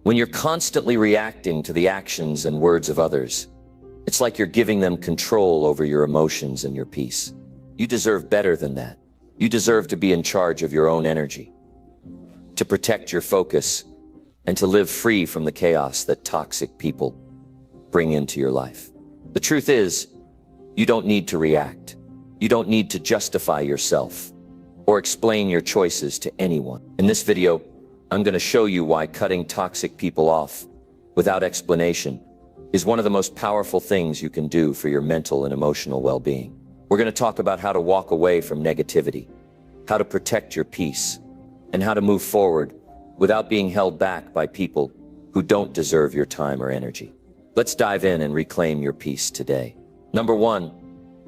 When you're constantly reacting to the actions and words of others, it's like you're giving them control over your emotions and your peace. You deserve better than that. You deserve to be in charge of your own energy, to protect your focus, and to live free from the chaos that toxic people bring into your life. The truth is, you don't need to react. You don't need to justify yourself or explain your choices to anyone. In this video, I'm going to show you why cutting toxic people off without explanation is one of the most powerful things you can do for your mental and emotional well-being. We're going to talk about how to walk away from negativity, how to protect your peace, and how to move forward without being held back by people who don't deserve your time or energy. Let's dive in and reclaim your peace today. Number 1,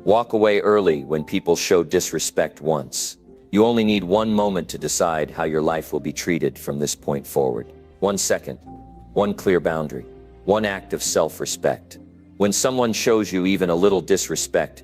walk away early when people show disrespect once. You only need one moment to decide how your life will be treated from this point forward. 1 second, one clear boundary, one act of self-respect. When someone shows you even a little disrespect,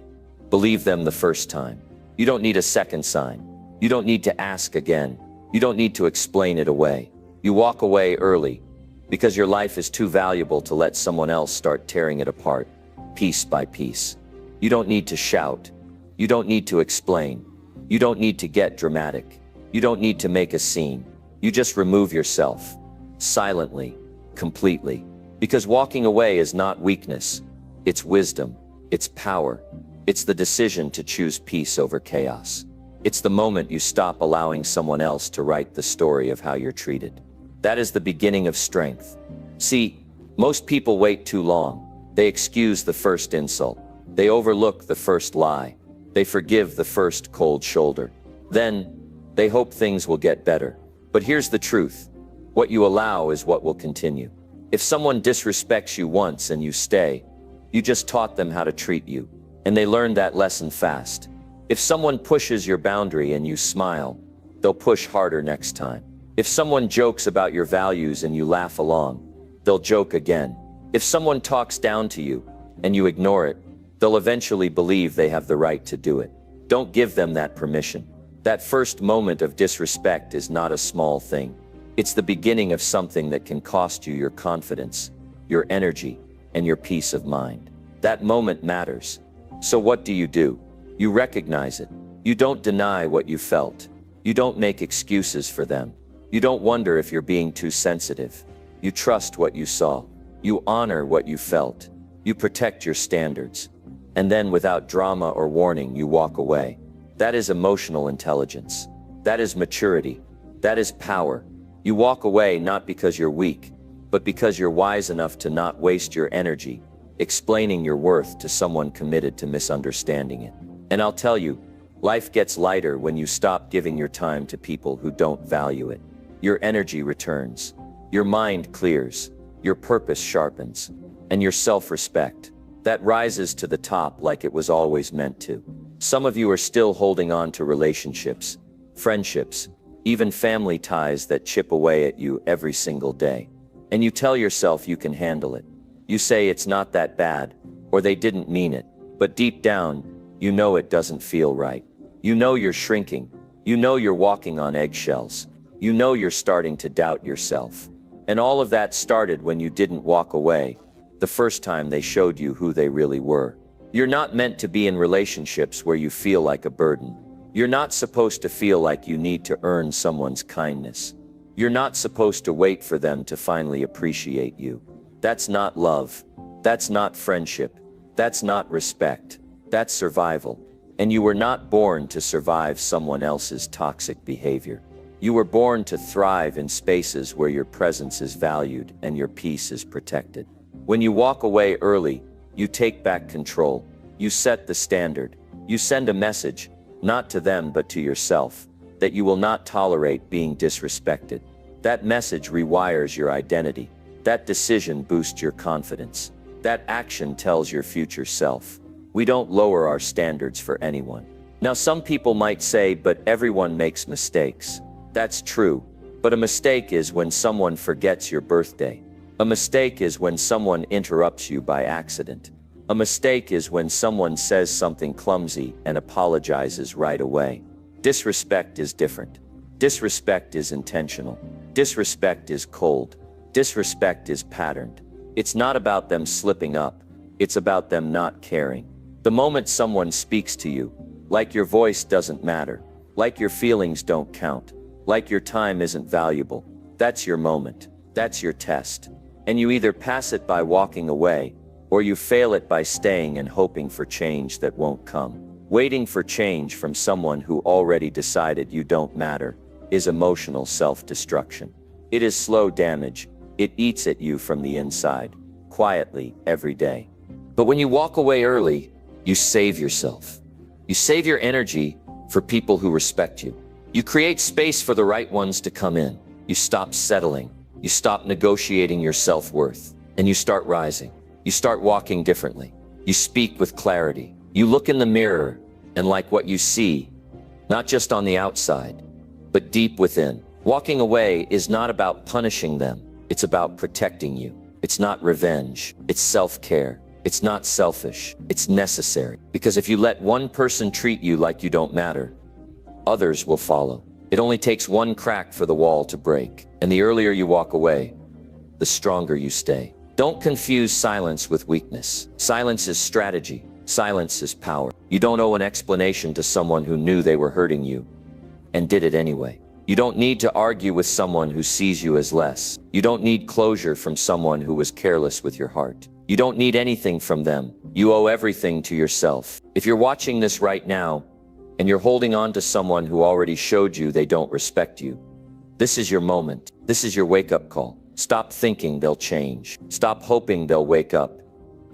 believe them the first time. You don't need a second sign. You don't need to ask again. You don't need to explain it away. You walk away early because your life is too valuable to let someone else start tearing it apart, piece by piece. You don't need to shout. You don't need to explain. You don't need to get dramatic. You don't need to make a scene. You just remove yourself, silently, completely. Because walking away is not weakness. It's wisdom. It's power. It's the decision to choose peace over chaos. It's the moment you stop allowing someone else to write the story of how you're treated. That is the beginning of strength. See, most people wait too long. They excuse the first insult. They overlook the first lie. They forgive the first cold shoulder. Then, they hope things will get better. But here's the truth. What you allow is what will continue. If someone disrespects you once and you stay, you just taught them how to treat you, and they learn that lesson fast. If someone pushes your boundary and you smile, they'll push harder next time. If someone jokes about your values and you laugh along, they'll joke again. If someone talks down to you and you ignore it, they'll eventually believe they have the right to do it. Don't give them that permission. That first moment of disrespect is not a small thing. It's the beginning of something that can cost you your confidence, your energy, and your peace of mind. That moment matters. So what do? You recognize it. You don't deny what you felt. You don't make excuses for them. You don't wonder if you're being too sensitive. You trust what you saw. You honor what you felt. You protect your standards. And then without drama or warning, you walk away. That is emotional intelligence. That is maturity. That is power. You walk away not because you're weak, but because you're wise enough to not waste your energy explaining your worth to someone committed to misunderstanding it. And I'll tell you, life gets lighter when you stop giving your time to people who don't value it. Your energy returns. Your mind clears. Your purpose sharpens. And your self-respect, that rises to the top like it was always meant to. Some of you are still holding on to relationships, friendships, even family ties that chip away at you every single day. And you tell yourself you can handle it. You say it's not that bad, or they didn't mean it. But deep down, you know it doesn't feel right. You know you're shrinking. You know you're walking on eggshells. You know you're starting to doubt yourself. And all of that started when you didn't walk away the first time they showed you who they really were. You're not meant to be in relationships where you feel like a burden. You're not supposed to feel like you need to earn someone's kindness. You're not supposed to wait for them to finally appreciate you. That's not love. That's not friendship. That's not respect. That's survival. And you were not born to survive someone else's toxic behavior. You were born to thrive in spaces where your presence is valued and your peace is protected. When you walk away early, you take back control. You set the standard. You send a message, not to them but to yourself, that you will not tolerate being disrespected. That message rewires your identity. That decision boosts your confidence. That action tells your future self, we don't lower our standards for anyone. Now some people might say, but everyone makes mistakes. That's true, but a mistake is when someone forgets your birthday. A mistake is when someone interrupts you by accident. A mistake is when someone says something clumsy and apologizes right away. Disrespect is different. Disrespect is intentional. disrespect is cold. Disrespect is patterned. It's not about them slipping up. It's about them not caring. The moment someone speaks to you, like your voice doesn't matter, like your feelings don't count, like your time isn't valuable, that's your moment. That's your test. And you either pass it by walking away, or you fail it by staying and hoping for change that won't come. Waiting for change from someone who already decided you don't matter is emotional self-destruction. It is slow damage. It eats at you from the inside, quietly, every day. But when you walk away early, you save yourself. You save your energy for people who respect you. You create space for the right ones to come in. You stop settling. You stop negotiating your self-worth. And you start rising. You start walking differently. You speak with clarity. You look in the mirror and like what you see, not just on the outside, but deep within. Walking away is not about punishing them. It's about protecting you. It's not revenge. It's self-care. It's not selfish. It's necessary. Because if you let one person treat you like you don't matter, others will follow. It only takes one crack for the wall to break. And the earlier you walk away, the stronger you stay. Don't confuse silence with weakness. Silence is strategy. Silence is power. You don't owe an explanation to someone who knew they were hurting you and did it anyway. You don't need to argue with someone who sees you as less. You don't need closure from someone who was careless with your heart. You don't need anything from them. You owe everything to yourself. If you're watching this right now and you're holding on to someone who already showed you they don't respect you, this is your moment. This is your wake-up call. Stop thinking they'll change. Stop hoping they'll wake up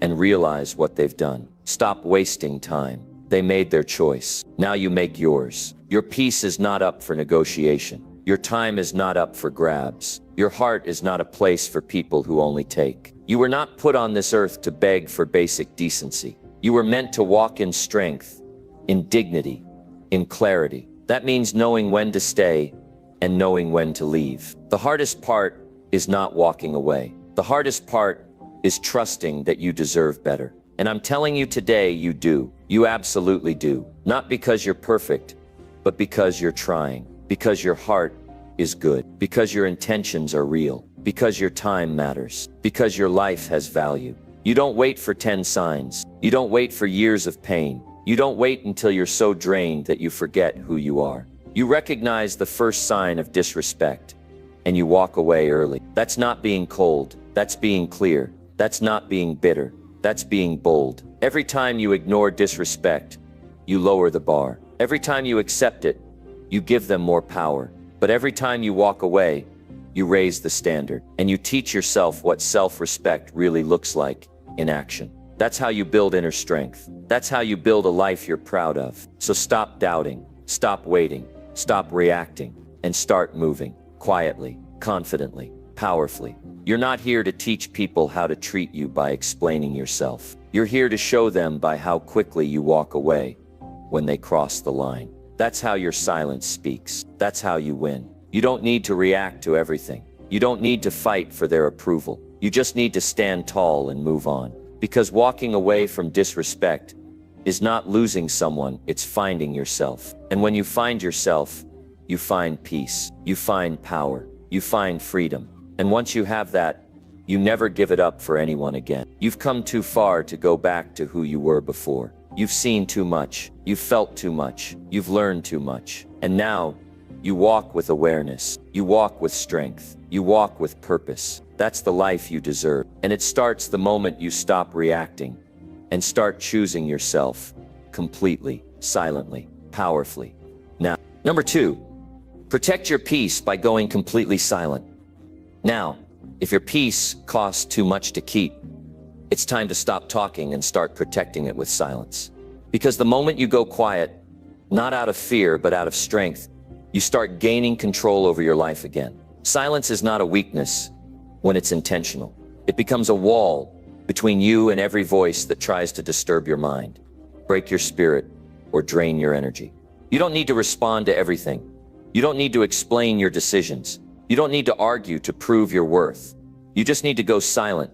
and realize what they've done. Stop wasting time. They made their choice. Now you make yours. Your peace is not up for negotiation. Your time is not up for grabs. Your heart is not a place for people who only take. You were not put on this earth to beg for basic decency. You were meant to walk in strength, in dignity, in clarity. That means knowing when to stay and knowing when to leave. The hardest part is not walking away. The hardest part is trusting that you deserve better. And I'm telling you today, you do. You absolutely do. Not because you're perfect, but because you're trying. Because your heart is good. Because your intentions are real. Because your time matters. Because your life has value. You don't wait for 10 signs. You don't wait for years of pain. You don't wait until you're so drained that you forget who you are. You recognize the first sign of disrespect, and you walk away early. That's not being cold. That's being clear. That's not being bitter. That's being bold. Every time you ignore disrespect, you lower the bar. Every time you accept it, you give them more power. But every time you walk away, you raise the standard. And you teach yourself what self-respect really looks like in action. That's how you build inner strength. That's how you build a life you're proud of. So stop doubting, stop waiting, stop reacting, and start moving quietly, confidently, powerfully. You're not here to teach people how to treat you by explaining yourself. You're here to show them by how quickly you walk away when they cross the line. That's how your silence speaks. That's how you win. You don't need to react to everything. You don't need to fight for their approval. You just need to stand tall and move on. Because walking away from disrespect is not losing someone, it's finding yourself. And when you find yourself, you find peace, you find power, you find freedom. And once you have that, you never give it up for anyone again. You've come too far to go back to who you were before. You've seen too much, you've felt too much, you've learned too much. And now, you walk with awareness, you walk with strength, you walk with purpose. That's the life you deserve. And it starts the moment you stop reacting and start choosing yourself completely, silently, powerfully. Now, number 2, protect your peace by going completely silent. Now, if your peace costs too much to keep, it's time to stop talking and start protecting it with silence. Because the moment you go quiet, not out of fear, but out of strength, you start gaining control over your life again. Silence is not a weakness when it's intentional. It becomes a wall between you and every voice that tries to disturb your mind, break your spirit, or drain your energy. You don't need to respond to everything. You don't need to explain your decisions. You don't need to argue to prove your worth. You just need to go silent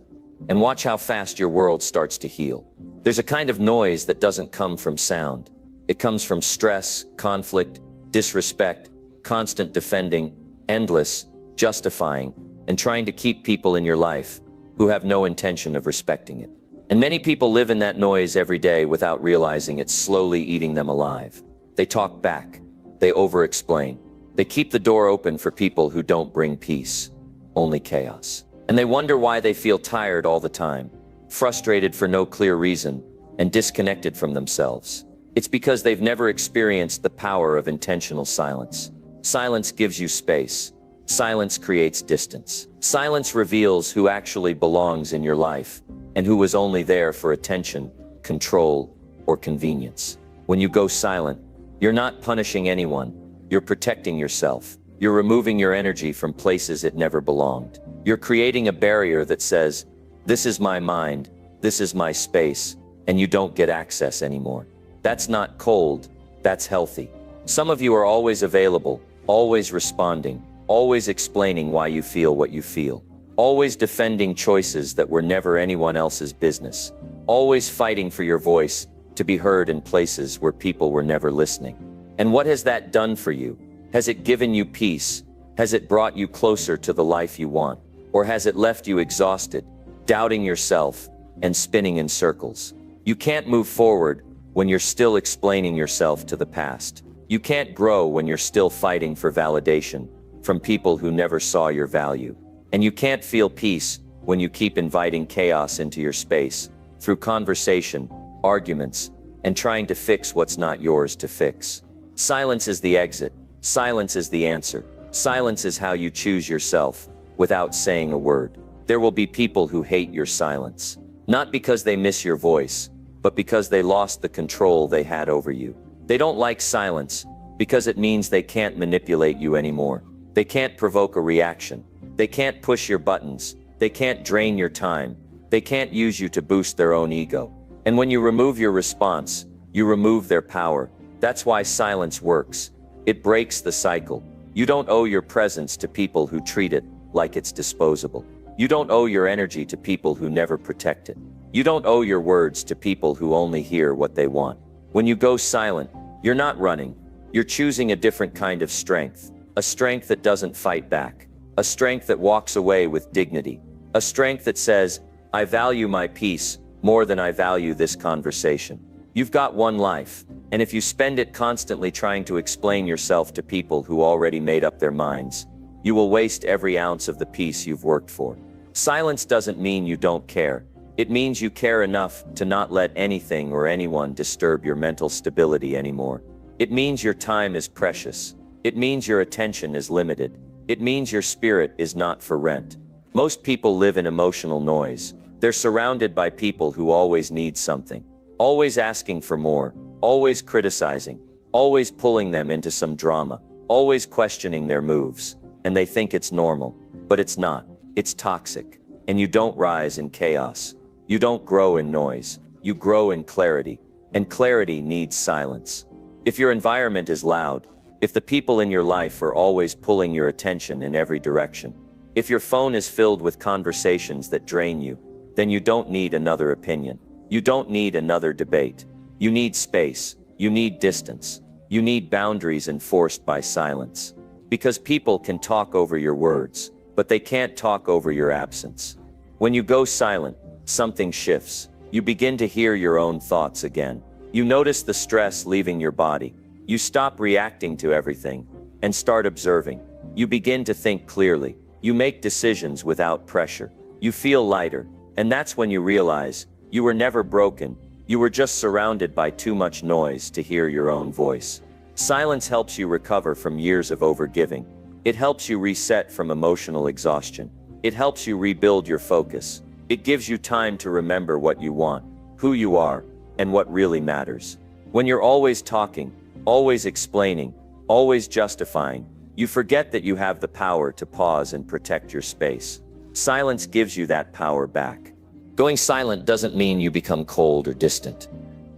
and watch how fast your world starts to heal. There's a kind of noise that doesn't come from sound. It comes from stress, conflict, disrespect, constant defending, endless justifying, and trying to keep people in your life who have no intention of respecting it. And many people live in that noise every day without realizing it's slowly eating them alive. They talk back. They over-explain. They keep the door open for people who don't bring peace, only chaos. And they wonder why they feel tired all the time, frustrated for no clear reason, and disconnected from themselves. It's because they've never experienced the power of intentional silence. Silence gives you space. Silence creates distance. Silence reveals who actually belongs in your life and who was only there for attention, control, or convenience. When you go silent, you're not punishing anyone. You're protecting yourself. You're removing your energy from places it never belonged. You're creating a barrier that says, this is my mind, this is my space, and you don't get access anymore. That's not cold, that's healthy. Some of you are always available, always responding, always explaining why you feel what you feel, always defending choices that were never anyone else's business, always fighting for your voice to be heard in places where people were never listening. And what has that done for you? Has it given you peace? Has it brought you closer to the life you want? Or has it left you exhausted, doubting yourself, and spinning in circles? You can't move forward when you're still explaining yourself to the past. You can't grow when you're still fighting for validation from people who never saw your value. And you can't feel peace when you keep inviting chaos into your space through conversation, arguments, and trying to fix what's not yours to fix. Silence is the exit. Silence is the answer. Silence is how you choose yourself without saying a word. There will be people who hate your silence, not because they miss your voice, but because they lost the control they had over you. They don't like silence because it means they can't manipulate you anymore. They can't provoke a reaction. They can't push your buttons. They can't drain your time. They can't use you to boost their own ego. And when you remove your response, you remove their power. That's why silence works. It breaks the cycle. You don't owe your presence to people who treat it like it's disposable. You don't owe your energy to people who never protect it. You don't owe your words to people who only hear what they want. When you go silent, you're not running. You're choosing a different kind of strength. A strength that doesn't fight back. A strength that walks away with dignity. A strength that says, I value my peace more than I value this conversation. You've got one life, and if you spend it constantly trying to explain yourself to people who already made up their minds, you will waste every ounce of the peace you've worked for. Silence doesn't mean you don't care. It means you care enough to not let anything or anyone disturb your mental stability anymore. It means your time is precious. It means your attention is limited. It means your spirit is not for rent. Most people live in emotional noise. They're surrounded by people who always need something, always asking for more, always criticizing, always pulling them into some drama, always questioning their moves. And they think it's normal, but it's not. It's toxic. And you don't rise in chaos. You don't grow in noise. You grow in clarity. And clarity needs silence. If your environment is loud, if the people in your life are always pulling your attention in every direction, if your phone is filled with conversations that drain you, then you don't need another opinion. You don't need another debate. You need space. You need distance. You need boundaries enforced by silence. Because people can talk over your words, but they can't talk over your absence. When you go silent, something shifts. You begin to hear your own thoughts again. You notice the stress leaving your body. You stop reacting to everything and start observing. You begin to think clearly. You make decisions without pressure. You feel lighter. And that's when you realize you were never broken. You were just surrounded by too much noise to hear your own voice. Silence helps you recover from years of overgiving. It helps you reset from emotional exhaustion. It helps you rebuild your focus. It gives you time to remember what you want, who you are, and what really matters. When you're always talking, always explaining, always justifying, you forget that you have the power to pause and protect your space. Silence gives you that power back. Going silent doesn't mean you become cold or distant.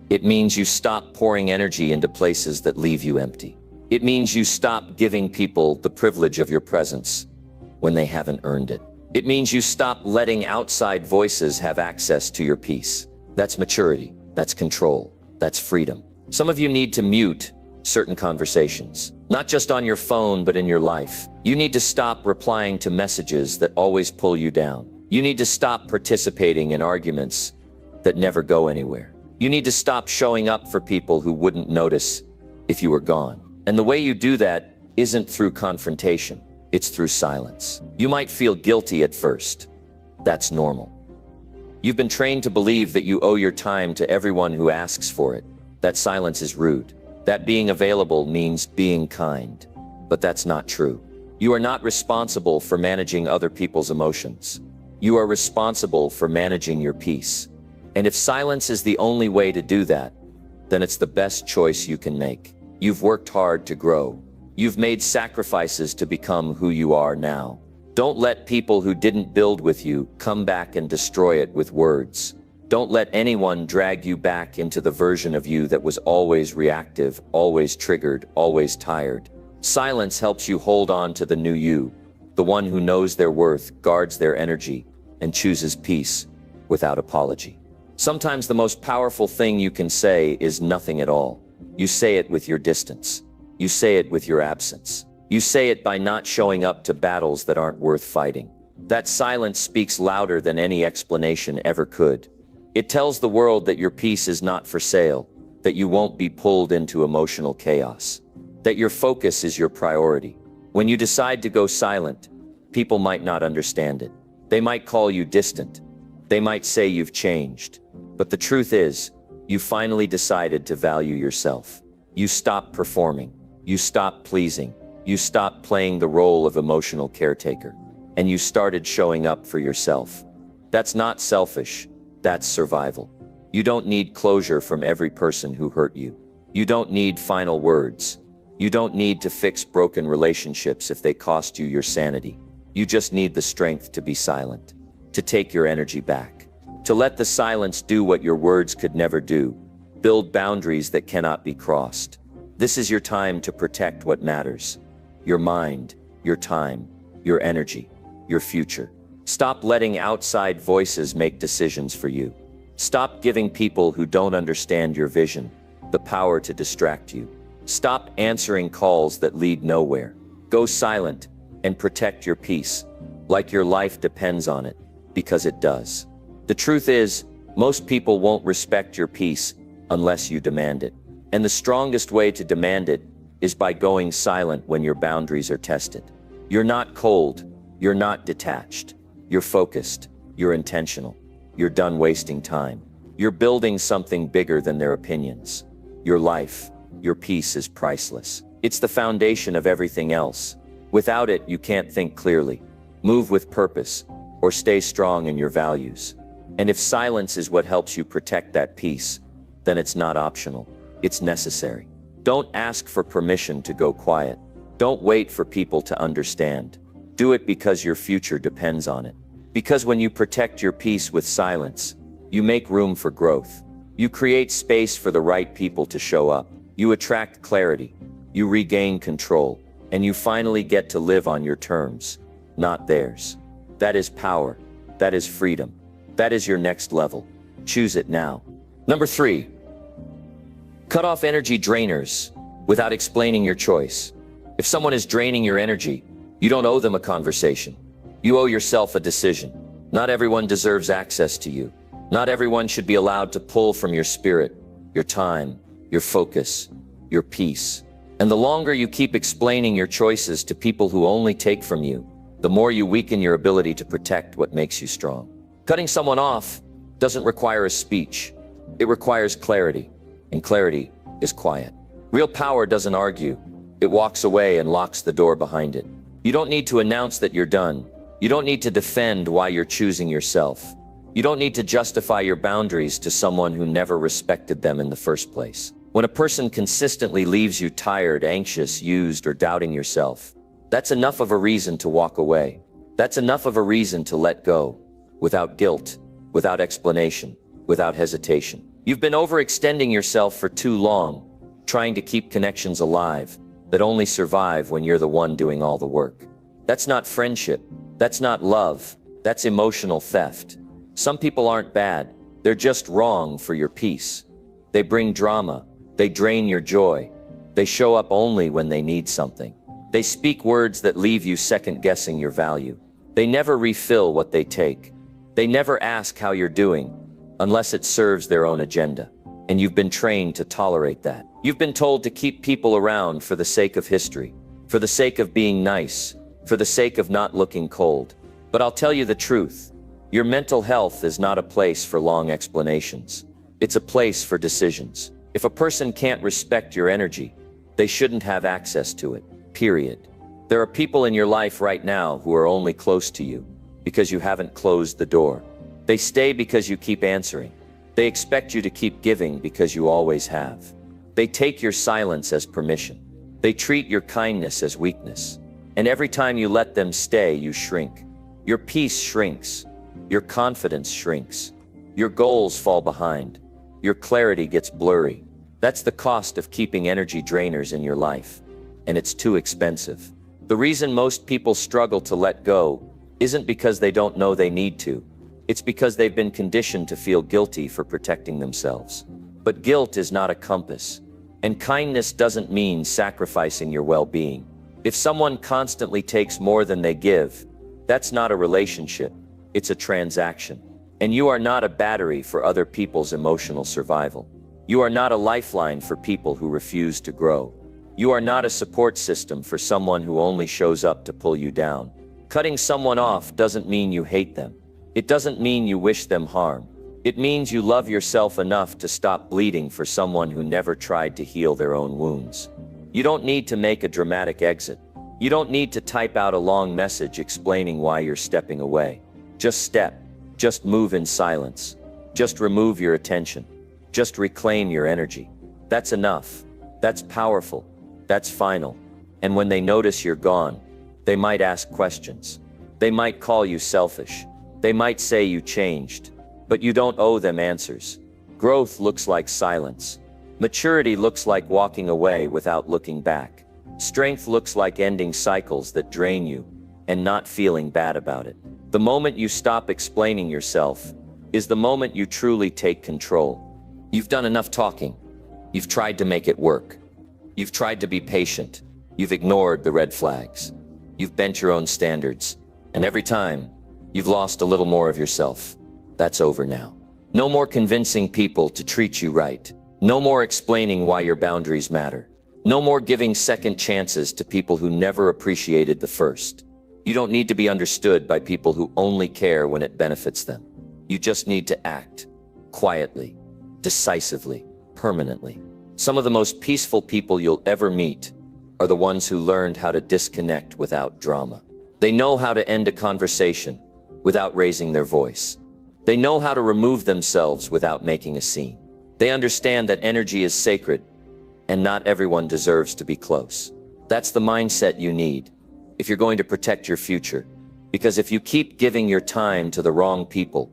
It means you stop pouring energy into places that leave you empty. It means you stop giving people the privilege of your presence when they haven't earned it. It means you stop letting outside voices have access to your peace. That's maturity. That's control. That's freedom. Some of you need to mute certain conversations. Not just on your phone, but in your life. You need to stop replying to messages that always pull you down. You need to stop participating in arguments that never go anywhere. You need to stop showing up for people who wouldn't notice if you were gone. And the way you do that isn't through confrontation. It's through silence. You might feel guilty at first. That's normal. You've been trained to believe that you owe your time to everyone who asks for it. That silence is rude. That being available means being kind. But that's not true. You are not responsible for managing other people's emotions. You are responsible for managing your peace. And if silence is the only way to do that, then it's the best choice you can make. You've worked hard to grow. You've made sacrifices to become who you are now. Don't let people who didn't build with you come back and destroy it with words. Don't let anyone drag you back into the version of you that was always reactive, always triggered, always tired. Silence helps you hold on to the new you, the one who knows their worth, guards their energy, and chooses peace without apology. Sometimes the most powerful thing you can say is nothing at all. You say it with your distance. You say it with your absence. You say it by not showing up to battles that aren't worth fighting. That silence speaks louder than any explanation ever could. It tells the world that your peace is not for sale, that you won't be pulled into emotional chaos, that your focus is your priority. When you decide to go silent, people might not understand it. They might call you distant. They might say you've changed. But the truth is, you finally decided to value yourself. You stopped performing. You stopped pleasing. You stopped playing the role of emotional caretaker. And you started showing up for yourself. That's not selfish. That's survival. You don't need closure from every person who hurt you. You don't need final words. You don't need to fix broken relationships if they cost you your sanity. You just need the strength to be silent, to take your energy back, to let the silence do what your words could never do, build boundaries that cannot be crossed. This is your time to protect what matters. Your mind, your time, your energy, your future. Stop letting outside voices make decisions for you. Stop giving people who don't understand your vision the power to distract you. Stop answering calls that lead nowhere. Go silent and protect your peace, like your life depends on it, because it does. The truth is, most people won't respect your peace unless you demand it. And the strongest way to demand it is by going silent when your boundaries are tested. You're not cold. You're not detached. You're focused. You're intentional. You're done wasting time. You're building something bigger than their opinions. Your life, your peace is priceless. It's the foundation of everything else. Without it, you can't think clearly, move with purpose, or stay strong in your values. And if silence is what helps you protect that peace, then it's not optional. It's necessary. Don't ask for permission to go quiet. Don't wait for people to understand. Do it because your future depends on it. Because when you protect your peace with silence, you make room for growth. You create space for the right people to show up. You attract clarity. You regain control. And you finally get to live on your terms, not theirs. That is power. That is freedom. That is your next level. Choose it now. Number 3. Cut off energy drainers without explaining your choice. If someone is draining your energy, you don't owe them a conversation. You owe yourself a decision. Not everyone deserves access to you. Not everyone should be allowed to pull from your spirit, your time, your focus, your peace. And the longer you keep explaining your choices to people who only take from you, the more you weaken your ability to protect what makes you strong. Cutting someone off doesn't require a speech. It requires clarity, and clarity is quiet. Real power doesn't argue. It walks away and locks the door behind it. You don't need to announce that you're done. You don't need to defend why you're choosing yourself. You don't need to justify your boundaries to someone who never respected them in the first place. When a person consistently leaves you tired, anxious, used, or doubting yourself, that's enough of a reason to walk away. That's enough of a reason to let go, without guilt, without explanation, without hesitation. You've been overextending yourself for too long, trying to keep connections alive that only survive when you're the one doing all the work. That's not friendship. That's not love. That's emotional theft. Some people aren't bad. They're just wrong for your peace. They bring drama. They drain your joy. They show up only when they need something. They speak words that leave you second-guessing your value. They never refill what they take. They never ask how you're doing, unless it serves their own agenda. And you've been trained to tolerate that. You've been told to keep people around for the sake of history, for the sake of being nice, for the sake of not looking cold. But I'll tell you the truth. Your mental health is not a place for long explanations. It's a place for decisions. If a person can't respect your energy, they shouldn't have access to it, period. There are people in your life right now who are only close to you because you haven't closed the door. They stay because you keep answering. They expect you to keep giving because you always have. They take your silence as permission. They treat your kindness as weakness. And every time you let them stay, you shrink. Your peace shrinks. Your confidence shrinks. Your goals fall behind. Your clarity gets blurry. That's the cost of keeping energy drainers in your life. And it's too expensive. The reason most people struggle to let go isn't because they don't know they need to. It's because they've been conditioned to feel guilty for protecting themselves. But guilt is not a compass. And kindness doesn't mean sacrificing your well-being. If someone constantly takes more than they give, that's not a relationship. It's a transaction. And you are not a battery for other people's emotional survival. You are not a lifeline for people who refuse to grow. You are not a support system for someone who only shows up to pull you down. Cutting someone off doesn't mean you hate them. It doesn't mean you wish them harm. It means you love yourself enough to stop bleeding for someone who never tried to heal their own wounds. You don't need to make a dramatic exit. You don't need to type out a long message explaining why you're stepping away. Just step. Just move in silence. Just remove your attention. Just reclaim your energy. That's enough. That's powerful. That's final. And when they notice you're gone, they might ask questions. They might call you selfish. They might say you changed. But you don't owe them answers. Growth looks like silence. Maturity looks like walking away without looking back. Strength looks like ending cycles that drain you and not feeling bad about it. The moment you stop explaining yourself is the moment you truly take control. You've done enough talking. You've tried to make it work. You've tried to be patient. You've ignored the red flags. You've bent your own standards. And every time, you've lost a little more of yourself. That's over now. No more convincing people to treat you right. No more explaining why your boundaries matter. No more giving second chances to people who never appreciated the first. You don't need to be understood by people who only care when it benefits them. You just need to act quietly, decisively, permanently. Some of the most peaceful people you'll ever meet are the ones who learned how to disconnect without drama. They know how to end a conversation without raising their voice. They know how to remove themselves without making a scene. They understand that energy is sacred and not everyone deserves to be close. That's the mindset you need if you're going to protect your future. Because if you keep giving your time to the wrong people,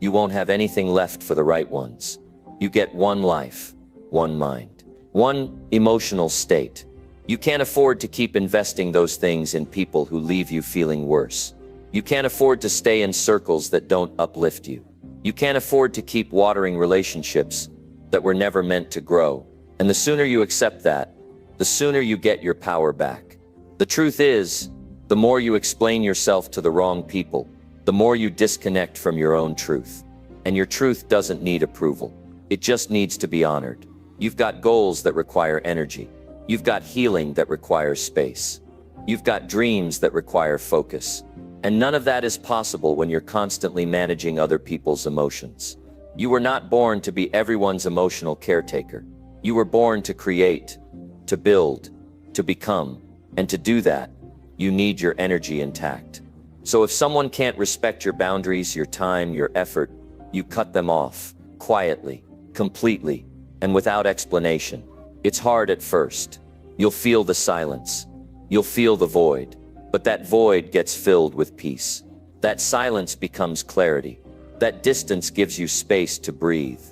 you won't have anything left for the right ones. You get one life, one mind, one emotional state. You can't afford to keep investing those things in people who leave you feeling worse. You can't afford to stay in circles that don't uplift you. You can't afford to keep watering relationships that were never meant to grow. And the sooner you accept that, the sooner you get your power back. The truth is, the more you explain yourself to the wrong people, the more you disconnect from your own truth. And your truth doesn't need approval. It just needs to be honored. You've got goals that require energy. You've got healing that requires space. You've got dreams that require focus. And none of that is possible when you're constantly managing other people's emotions. You were not born to be everyone's emotional caretaker. You were born to create, to build, to become. And to do that, you need your energy intact. So if someone can't respect your boundaries, your time, your effort, you cut them off, quietly, completely, and without explanation. It's hard at first. You'll feel the silence. You'll feel the void. But that void gets filled with peace. That silence becomes clarity. That distance gives you space to breathe,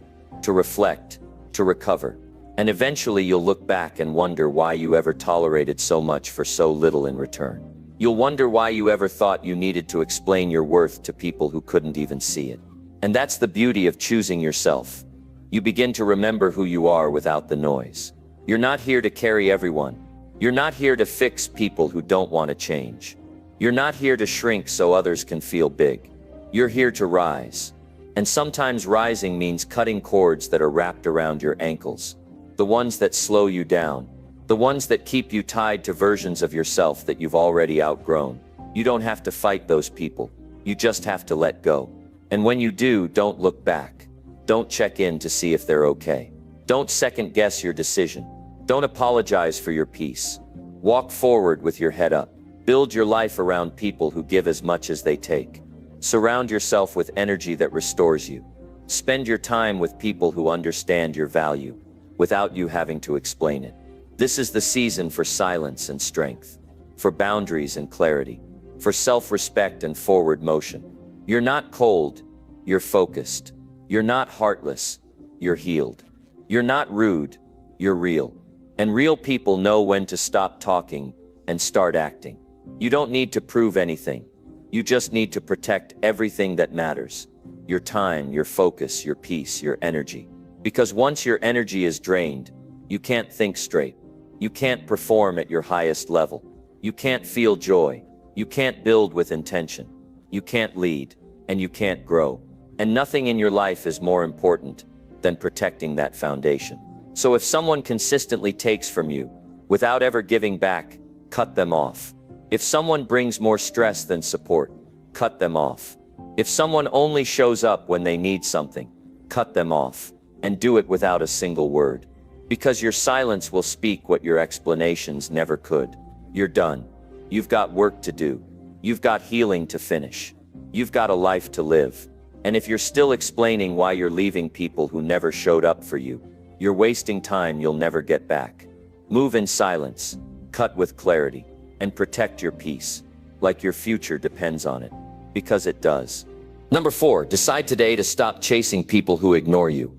to reflect, to recover. And eventually you'll look back and wonder why you ever tolerated so much for so little in return. You'll wonder why you ever thought you needed to explain your worth to people who couldn't even see it. And that's the beauty of choosing yourself. You begin to remember who you are without the noise. You're not here to carry everyone. You're not here to fix people who don't want to change. You're not here to shrink so others can feel big. You're here to rise. And sometimes rising means cutting cords that are wrapped around your ankles. The ones that slow you down. The ones that keep you tied to versions of yourself that you've already outgrown. You don't have to fight those people. You just have to let go. And when you do, don't look back. Don't check in to see if they're okay. Don't second guess your decision. Don't apologize for your peace. Walk forward with your head up. Build your life around people who give as much as they take. Surround yourself with energy that restores you. Spend your time with people who understand your value, without you having to explain it. This is the season for silence and strength, for boundaries and clarity, for self-respect and forward motion. You're not cold, you're focused. You're not heartless, you're healed. You're not rude, you're real. And real people know when to stop talking and start acting. You don't need to prove anything. You just need to protect everything that matters. Your time, your focus, your peace, your energy. Because once your energy is drained, you can't think straight. You can't perform at your highest level. You can't feel joy. You can't build with intention. You can't lead, and you can't grow. And nothing in your life is more important than protecting that foundation. So if someone consistently takes from you, without ever giving back, cut them off. If someone brings more stress than support, cut them off. If someone only shows up when they need something, cut them off. And do it without a single word. Because your silence will speak what your explanations never could. You're done. You've got work to do. You've got healing to finish. You've got a life to live. And if you're still explaining why you're leaving people who never showed up for you, you're wasting time you'll never get back. Move in silence, cut with clarity, and protect your peace, like your future depends on it, because it does. Number 4, decide today to stop chasing people who ignore you.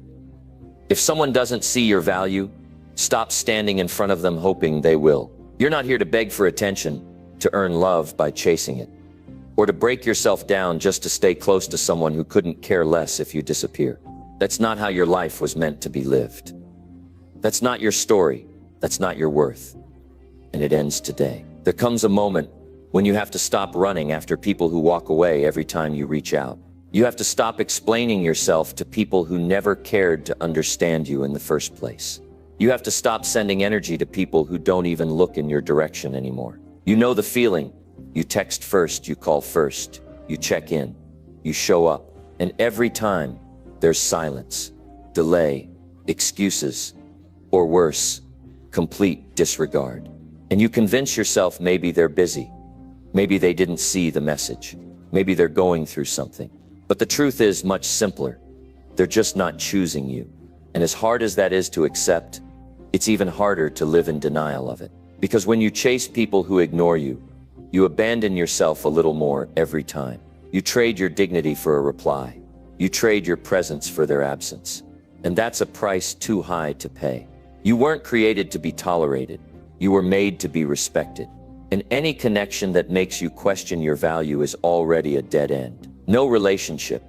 If someone doesn't see your value, stop standing in front of them hoping they will. You're not here to beg for attention, to earn love by chasing it, or to break yourself down just to stay close to someone who couldn't care less if you disappear. That's not how your life was meant to be lived. That's not your story. That's not your worth. And it ends today. There comes a moment when you have to stop running after people who walk away every time you reach out. You have to stop explaining yourself to people who never cared to understand you in the first place. You have to stop sending energy to people who don't even look in your direction anymore. You know the feeling. You text first, you call first, you check in, you show up, and every time there's silence, delay, excuses, or worse, complete disregard. And you convince yourself maybe they're busy, maybe they didn't see the message, maybe they're going through something. But the truth is much simpler. They're just not choosing you. And as hard as that is to accept, it's even harder to live in denial of it. Because when you chase people who ignore you, you abandon yourself a little more every time. You trade your dignity for a reply. You trade your presence for their absence. And that's a price too high to pay. You weren't created to be tolerated. You were made to be respected. And any connection that makes you question your value is already a dead end. No relationship,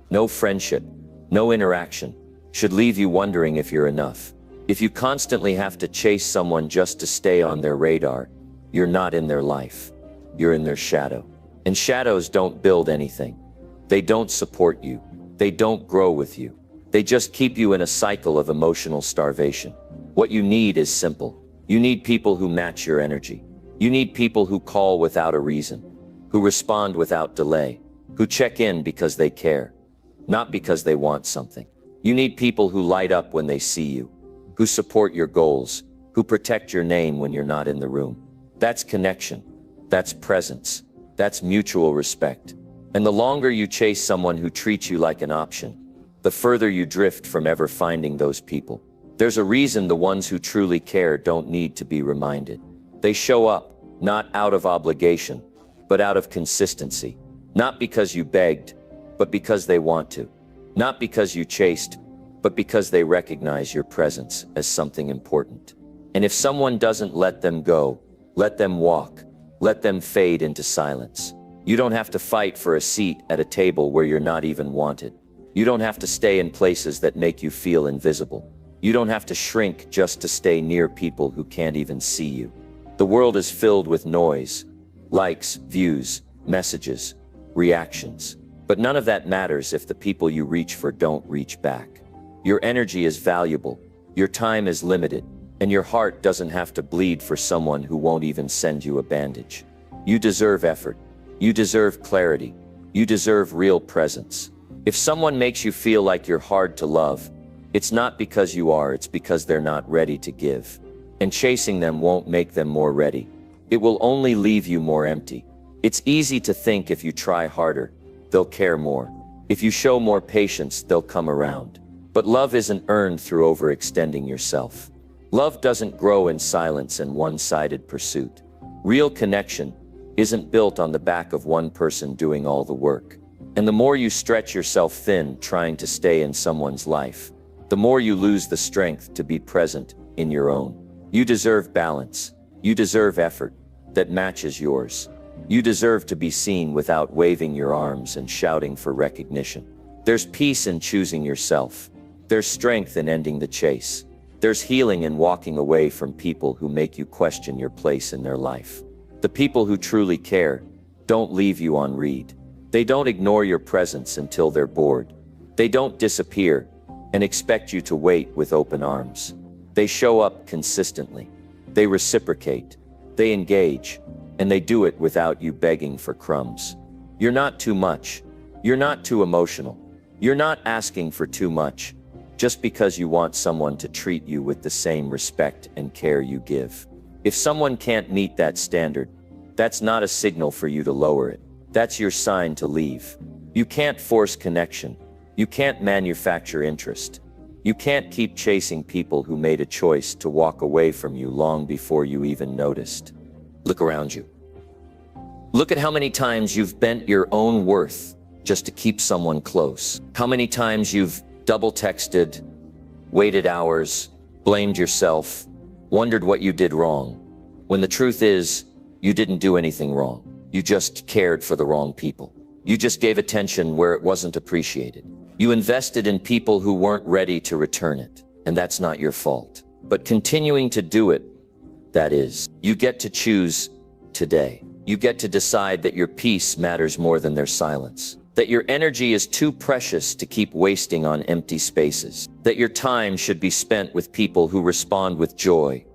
no friendship, no interaction should leave you wondering if you're enough. If you constantly have to chase someone just to stay on their radar, you're not in their life. You're in their shadow. And shadows don't build anything. They don't support you. They don't grow with you. They just keep you in a cycle of emotional starvation. What you need is simple. You need people who match your energy. You need people who call without a reason, who respond without delay, who check in because they care, not because they want something. You need people who light up when they see you, who support your goals, who protect your name when you're not in the room. That's connection. That's presence. That's mutual respect. And the longer you chase someone who treats you like an option, the further you drift from ever finding those people. There's a reason the ones who truly care don't need to be reminded. They show up, not out of obligation, but out of consistency. Not because you begged, but because they want to. Not because you chased, but because they recognize your presence as something important. And if someone doesn't let them go, let them walk. Let them fade into silence. You don't have to fight for a seat at a table where you're not even wanted. You don't have to stay in places that make you feel invisible. You don't have to shrink just to stay near people who can't even see you. The world is filled with noise, likes, views, messages, reactions. But none of that matters if the people you reach for don't reach back. Your energy is valuable, your time is limited, and your heart doesn't have to bleed for someone who won't even send you a bandage. You deserve effort. You deserve clarity. You deserve real presence. If someone makes you feel like you're hard to love, it's not because you are, it's because they're not ready to give. And chasing them won't make them more ready. It will only leave you more empty. It's easy to think if you try harder, they'll care more. If you show more patience, they'll come around. But love isn't earned through overextending yourself. Love doesn't grow in silence and one-sided pursuit. Real connection isn't built on the back of one person doing all the work. And the more you stretch yourself thin trying to stay in someone's life, the more you lose the strength to be present in your own. You deserve balance. You deserve effort that matches yours. You deserve to be seen without waving your arms and shouting for recognition. There's peace in choosing yourself. There's strength in ending the chase. There's healing in walking away from people who make you question your place in their life. The people who truly care don't leave you on read. They don't ignore your presence until they're bored. They don't disappear and expect you to wait with open arms. They show up consistently. They reciprocate. They engage. And they do it without you begging for crumbs. You're not too much. You're not too emotional. You're not asking for too much, just because you want someone to treat you with the same respect and care you give. If someone can't meet that standard, that's not a signal for you to lower it. That's your sign to leave. You can't force connection. You can't manufacture interest. You can't keep chasing people who made a choice to walk away from you long before you even noticed. Look around you. Look at how many times you've bent your own worth just to keep someone close. How many times you've double texted, waited hours, blamed yourself, wondered what you did wrong, when the truth is, you didn't do anything wrong. You just cared for the wrong people. You just gave attention where it wasn't appreciated. You invested in people who weren't ready to return it, and that's not your fault. But continuing to do it, that is. You get to choose today. You get to decide that your peace matters more than their silence. That your energy is too precious to keep wasting on empty spaces. That your time should be spent with people who respond with joy,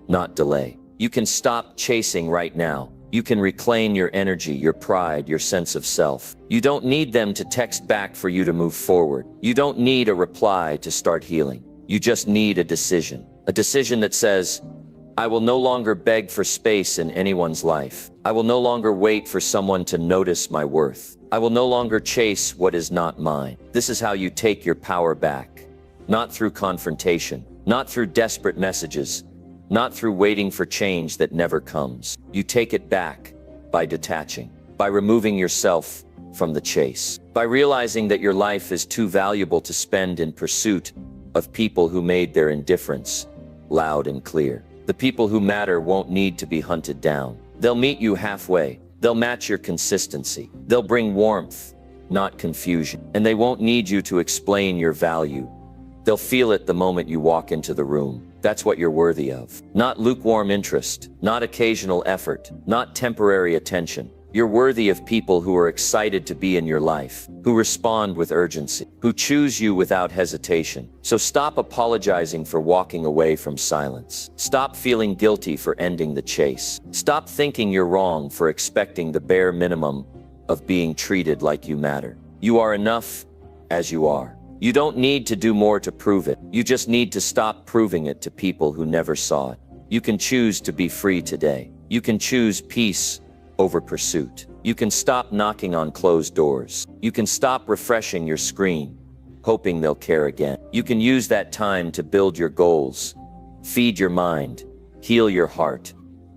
not delay. You can stop chasing right now. You can reclaim your energy, your pride, your sense of self. You don't need them to text back for you to move forward. You don't need a reply to start healing. You just need a decision. A decision that says, I will no longer beg for space in anyone's life. I will no longer wait for someone to notice my worth. I will no longer chase what is not mine. This is how you take your power back. Not through confrontation, not through desperate messages, not through waiting for change that never comes. You take it back by detaching, by removing yourself from the chase, by realizing that your life is too valuable to spend in pursuit of people who made their indifference loud and clear. The people who matter won't need to be hunted down. They'll meet you halfway. They'll match your consistency. They'll bring warmth, not confusion. And they won't need you to explain your value. They'll feel it the moment you walk into the room. That's what you're worthy of. Not lukewarm interest, not occasional effort, not temporary attention. You're worthy of people who are excited to be in your life, who respond with urgency, who choose you without hesitation. So stop apologizing for walking away from silence. Stop feeling guilty for ending the chase. Stop thinking you're wrong for expecting the bare minimum of being treated like you matter. You are enough as you are. You don't need to do more to prove it. You just need to stop proving it to people who never saw it. You can choose to be free today. You can choose peace over pursuit. You can stop knocking on closed doors. You can stop refreshing your screen, hoping they'll care again. You can use that time to build your goals, feed your mind, heal your heart,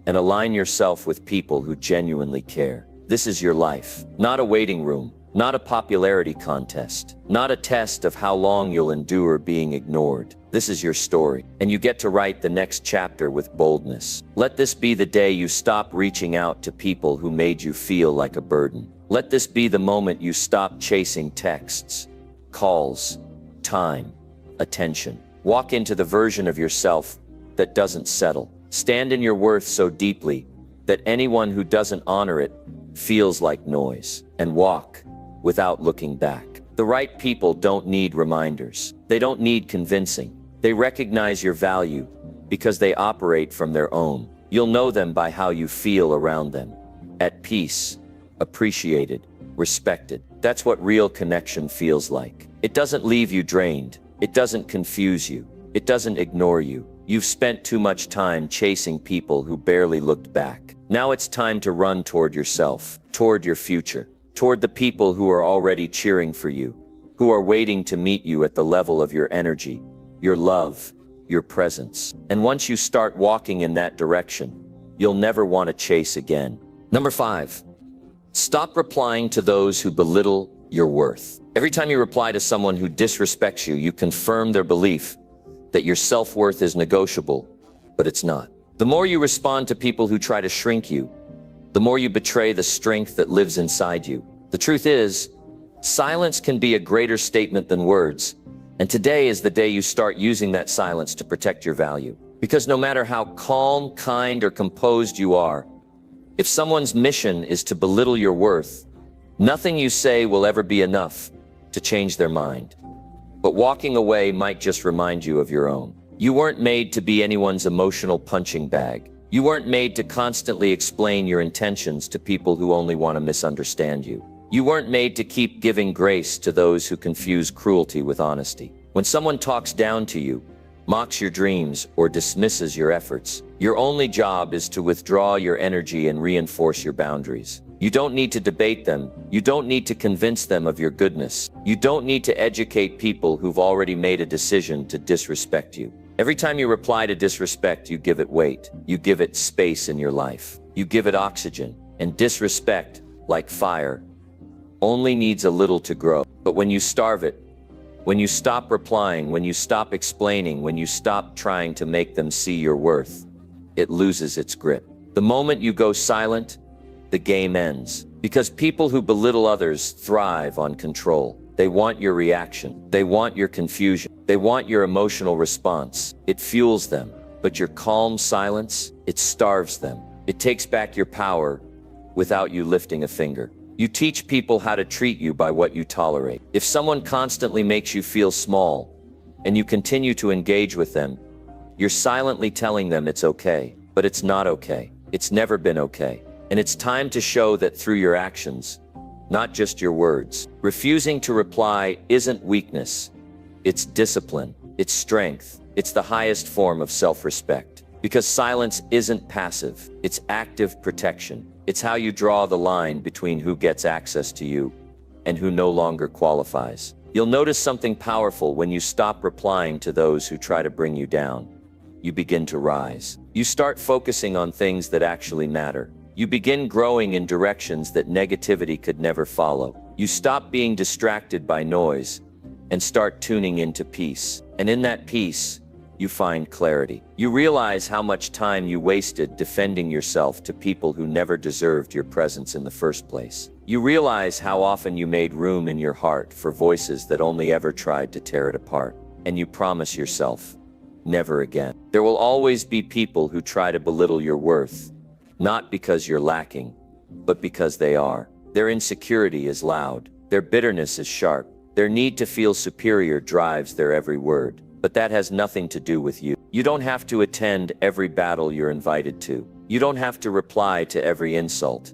and align yourself with people who genuinely care. This is your life, not a waiting room, not a popularity contest, not a test of how long you'll endure being ignored. This is your story, and you get to write the next chapter with boldness. Let this be the day you stop reaching out to people who made you feel like a burden. Let this be the moment you stop chasing texts, calls, time, attention, Walk into the version of yourself that doesn't settle. Stand in your worth so deeply that anyone who doesn't honor it feels like noise. And walk without looking back. The right people don't need reminders. They don't need convincing. They recognize your value because they operate from their own. You'll know them by how you feel around them. At peace, appreciated, respected. That's what real connection feels like. It doesn't leave you drained. It doesn't confuse you. It doesn't ignore you. You've spent too much time chasing people who barely looked back. Now it's time to run toward yourself, toward your future, toward the people who are already cheering for you, who are waiting to meet you at the level of your energy, your love, your presence. And once you start walking in that direction, you'll never want to chase again. Number 5, stop replying to those who belittle your worth. Every time you reply to someone who disrespects you, you confirm their belief that your self-worth is negotiable, but it's not. The more you respond to people who try to shrink you, the more you betray the strength that lives inside you. The truth is, silence can be a greater statement than words, and today is the day you start using that silence to protect your value. Because no matter how calm, kind, or composed you are, if someone's mission is to belittle your worth, nothing you say will ever be enough to change their mind. But walking away might just remind you of your own. You weren't made to be anyone's emotional punching bag. You weren't made to constantly explain your intentions to people who only want to misunderstand you. You weren't made to keep giving grace to those who confuse cruelty with honesty. When someone talks down to you, mocks your dreams, or dismisses your efforts, your only job is to withdraw your energy and reinforce your boundaries. You don't need to debate them. You don't need to convince them of your goodness. You don't need to educate people who've already made a decision to disrespect you. Every time you reply to disrespect, you give it weight. You give it space in your life. You give it oxygen. And disrespect, like fire, only needs a little to grow. But when you starve it, when you stop replying, when you stop explaining, when you stop trying to make them see your worth, it loses its grip. The moment you go silent, the game ends. Because people who belittle others thrive on control. They want your reaction. They want your confusion. They want your emotional response. It fuels them. But your calm silence, it starves them. It takes back your power without you lifting a finger. You teach people how to treat you by what you tolerate. If someone constantly makes you feel small, and you continue to engage with them, you're silently telling them it's okay. But it's not okay. It's never been okay. And it's time to show that through your actions, not just your words. Refusing to reply isn't weakness. It's discipline. It's strength. It's the highest form of self-respect. Because silence isn't passive. It's active protection. It's how you draw the line between who gets access to you and who no longer qualifies. You'll notice something powerful when you stop replying to those who try to bring you down. You begin to rise. You start focusing on things that actually matter. You begin growing in directions that negativity could never follow. You stop being distracted by noise and start tuning into peace. And in that peace, you find clarity. You realize how much time you wasted defending yourself to people who never deserved your presence in the first place. You realize how often you made room in your heart for voices that only ever tried to tear it apart. And you promise yourself, never again. There will always be people who try to belittle your worth, not because you're lacking, but because they are. Their insecurity is loud. Their bitterness is sharp. Their need to feel superior drives their every word. But that has nothing to do with you. You don't have to attend every battle you're invited to. You don't have to reply to every insult,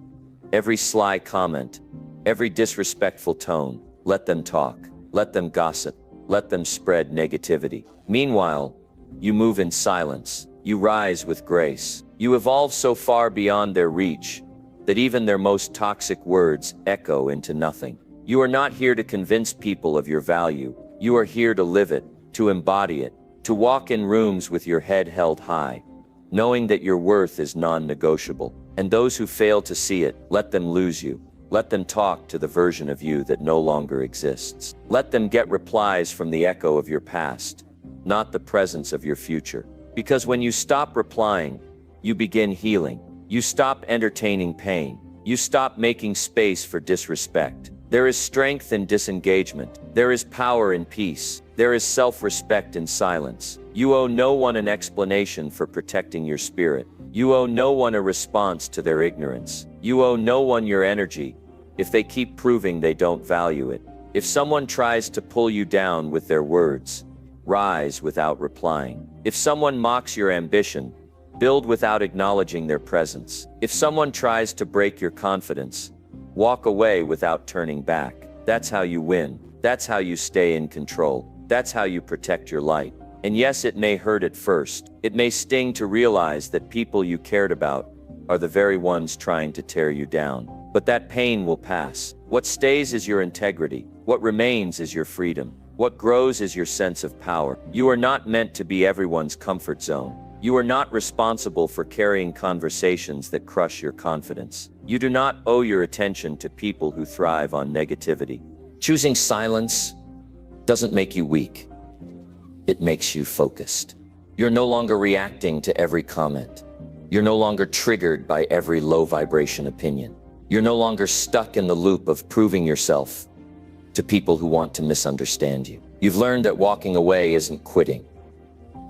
every sly comment, every disrespectful tone. Let them talk. Let them gossip. Let them spread negativity. Meanwhile, you move in silence. You rise with grace. You evolve so far beyond their reach that even their most toxic words echo into nothing. You are not here to convince people of your value. You are here to live it, to embody it, to walk in rooms with your head held high, knowing that your worth is non-negotiable. And those who fail to see it, let them lose you. Let them talk to the version of you that no longer exists. Let them get replies from the echo of your past, not the presence of your future. Because when you stop replying, you begin healing. You stop entertaining pain. You stop making space for disrespect. There is strength in disengagement. There is power in peace. There is self-respect in silence. You owe no one an explanation for protecting your spirit. You owe no one a response to their ignorance. You owe no one your energy if they keep proving they don't value it. If someone tries to pull you down with their words, rise without replying. If someone mocks your ambition, build without acknowledging their presence. If someone tries to break your confidence, walk away without turning back. That's how you win. That's how you stay in control. That's how you protect your light. And yes, it may hurt at first. It may sting to realize that people you cared about are the very ones trying to tear you down. But that pain will pass. What stays is your integrity. What remains is your freedom. What grows is your sense of power. You are not meant to be everyone's comfort zone. You are not responsible for carrying conversations that crush your confidence. You do not owe your attention to people who thrive on negativity. Choosing silence doesn't make you weak. It makes you focused. You're no longer reacting to every comment. You're no longer triggered by every low vibration opinion. You're no longer stuck in the loop of proving yourself to people who want to misunderstand you. You've learned that walking away isn't quitting.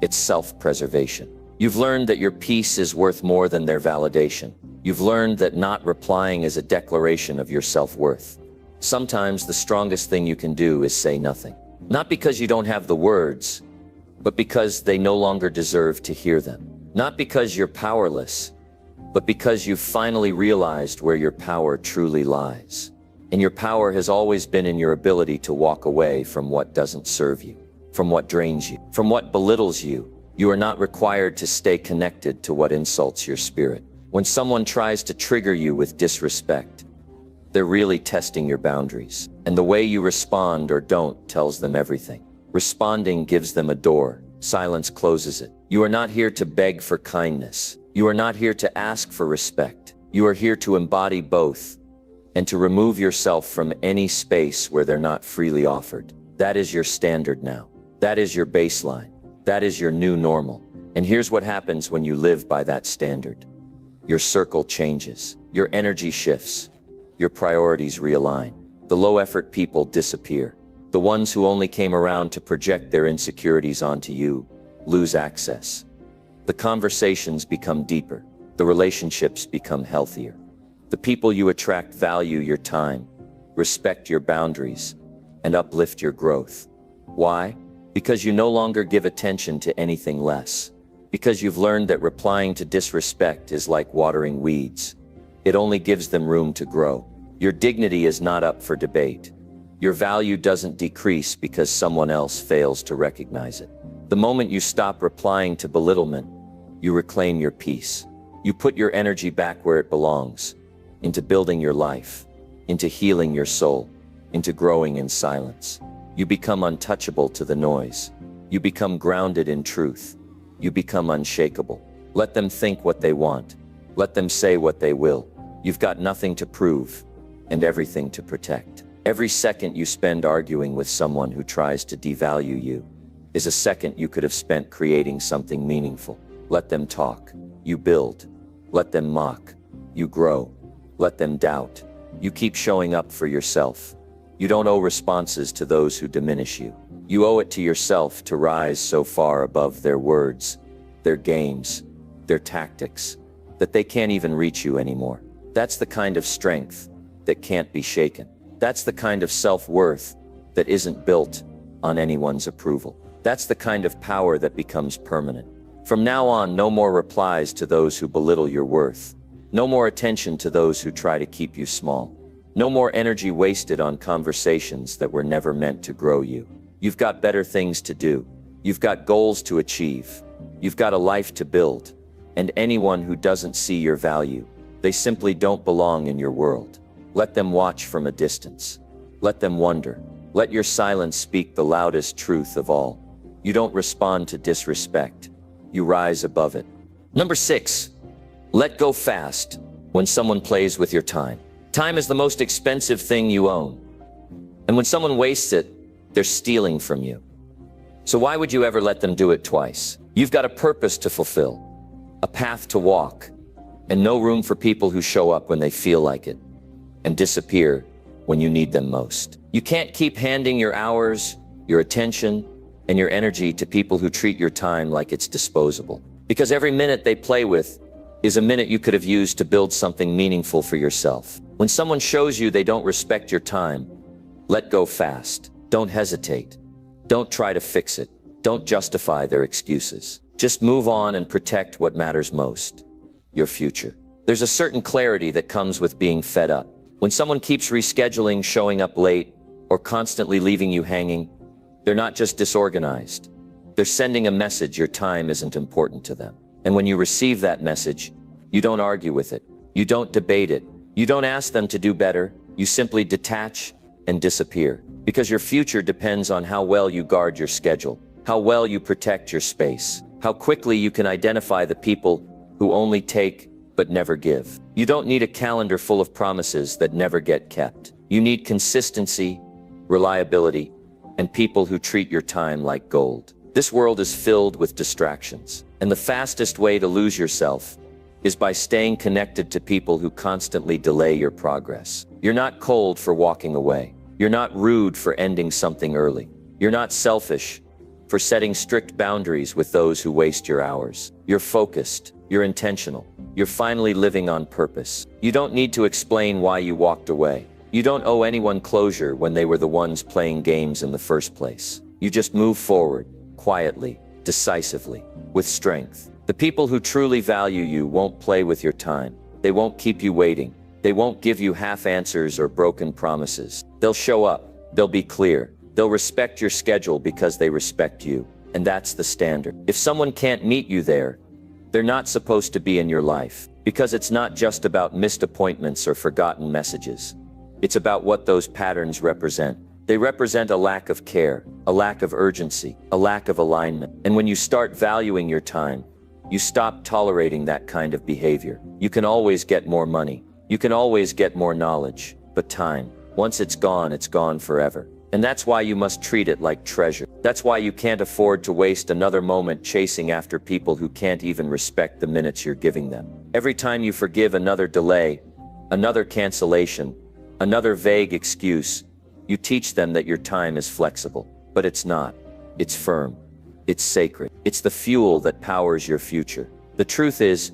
It's self-preservation. You've learned that your peace is worth more than their validation. You've learned that not replying is a declaration of your self-worth. Sometimes the strongest thing you can do is say nothing. Not because you don't have the words, but because they no longer deserve to hear them. Not because you're powerless, but because you've finally realized where your power truly lies. And your power has always been in your ability to walk away from what doesn't serve you, from what drains you, from what belittles you. You are not required to stay connected to what insults your spirit. When someone tries to trigger you with disrespect, they're really testing your boundaries. And the way you respond or don't tells them everything. Responding gives them a door. Silence closes it. You are not here to beg for kindness. You are not here to ask for respect. You are here to embody both and to remove yourself from any space where they're not freely offered. That is your standard now. That is your baseline. That is your new normal. And here's what happens when you live by that standard. Your circle changes. Your energy shifts. Your priorities realign. The low-effort people disappear. The ones who only came around to project their insecurities onto you lose access. The conversations become deeper. The relationships become healthier. The people you attract value your time, respect your boundaries, and uplift your growth. Why? Because you no longer give attention to anything less. Because you've learned that replying to disrespect is like watering weeds. It only gives them room to grow. Your dignity is not up for debate. Your value doesn't decrease because someone else fails to recognize it. The moment you stop replying to belittlement, you reclaim your peace. You put your energy back where it belongs, into building your life, into healing your soul, into growing in silence. You become untouchable to the noise. You become grounded in truth. You become unshakable. Let them think what they want. Let them say what they will. You've got nothing to prove and everything to protect. Every second you spend arguing with someone who tries to devalue you is a second you could have spent creating something meaningful. Let them talk. You build. Let them mock. You grow. Let them doubt. You keep showing up for yourself. You don't owe responses to those who diminish you. You owe it to yourself to rise so far above their words, their games, their tactics, that they can't even reach you anymore. That's the kind of strength that can't be shaken. That's the kind of self-worth that isn't built on anyone's approval. That's the kind of power that becomes permanent. From now on, no more replies to those who belittle your worth. No more attention to those who try to keep you small. No more energy wasted on conversations that were never meant to grow you. You've got better things to do. You've got goals to achieve. You've got a life to build. And anyone who doesn't see your value, they simply don't belong in your world. Let them watch from a distance. Let them wonder. Let your silence speak the loudest truth of all. You don't respond to disrespect. You rise above it. Number 6, let go fast when someone plays with your time. Time is the most expensive thing you own. And when someone wastes it, they're stealing from you. So why would you ever let them do it twice? You've got a purpose to fulfill, a path to walk, and no room for people who show up when they feel like it and disappear when you need them most. You can't keep handing your hours, your attention, and your energy to people who treat your time like it's disposable. Because every minute they play with is a minute you could have used to build something meaningful for yourself. When someone shows you they don't respect your time, let go fast. Don't hesitate. Don't try to fix it. Don't justify their excuses. Just move on and protect what matters most: your future. There's a certain clarity that comes with being fed up. When someone keeps rescheduling, showing up late, or constantly leaving you hanging, they're not just disorganized. They're sending a message your time isn't important to them. And when you receive that message, you don't argue with it. You don't debate it. You don't ask them to do better. You simply detach and disappear. Because your future depends on how well you guard your schedule, how well you protect your space, how quickly you can identify the people who only take but never give. You don't need a calendar full of promises that never get kept. You need consistency, reliability, and people who treat your time like gold. This world is filled with distractions, and the fastest way to lose yourself is by staying connected to people who constantly delay your progress. You're not cold for walking away. You're not rude for ending something early. You're not selfish for setting strict boundaries with those who waste your hours. You're focused. You're intentional. You're finally living on purpose. You don't need to explain why you walked away. You don't owe anyone closure when they were the ones playing games in the first place. You just move forward, quietly, decisively, with strength. The people who truly value you won't play with your time. They won't keep you waiting. They won't give you half answers or broken promises. They'll show up. They'll be clear. They'll respect your schedule because they respect you. And that's the standard. If someone can't meet you there, they're not supposed to be in your life. Because it's not just about missed appointments or forgotten messages. It's about what those patterns represent. They represent a lack of care, a lack of urgency, a lack of alignment. And when you start valuing your time, you stop tolerating that kind of behavior. You can always get more money. You can always get more knowledge. But time, once it's gone forever. And that's why you must treat it like treasure. That's why you can't afford to waste another moment chasing after people who can't even respect the minutes you're giving them. Every time you forgive another delay, another cancellation, another vague excuse, you teach them that your time is flexible. But it's not. It's firm. It's sacred. It's the fuel that powers your future. The truth is,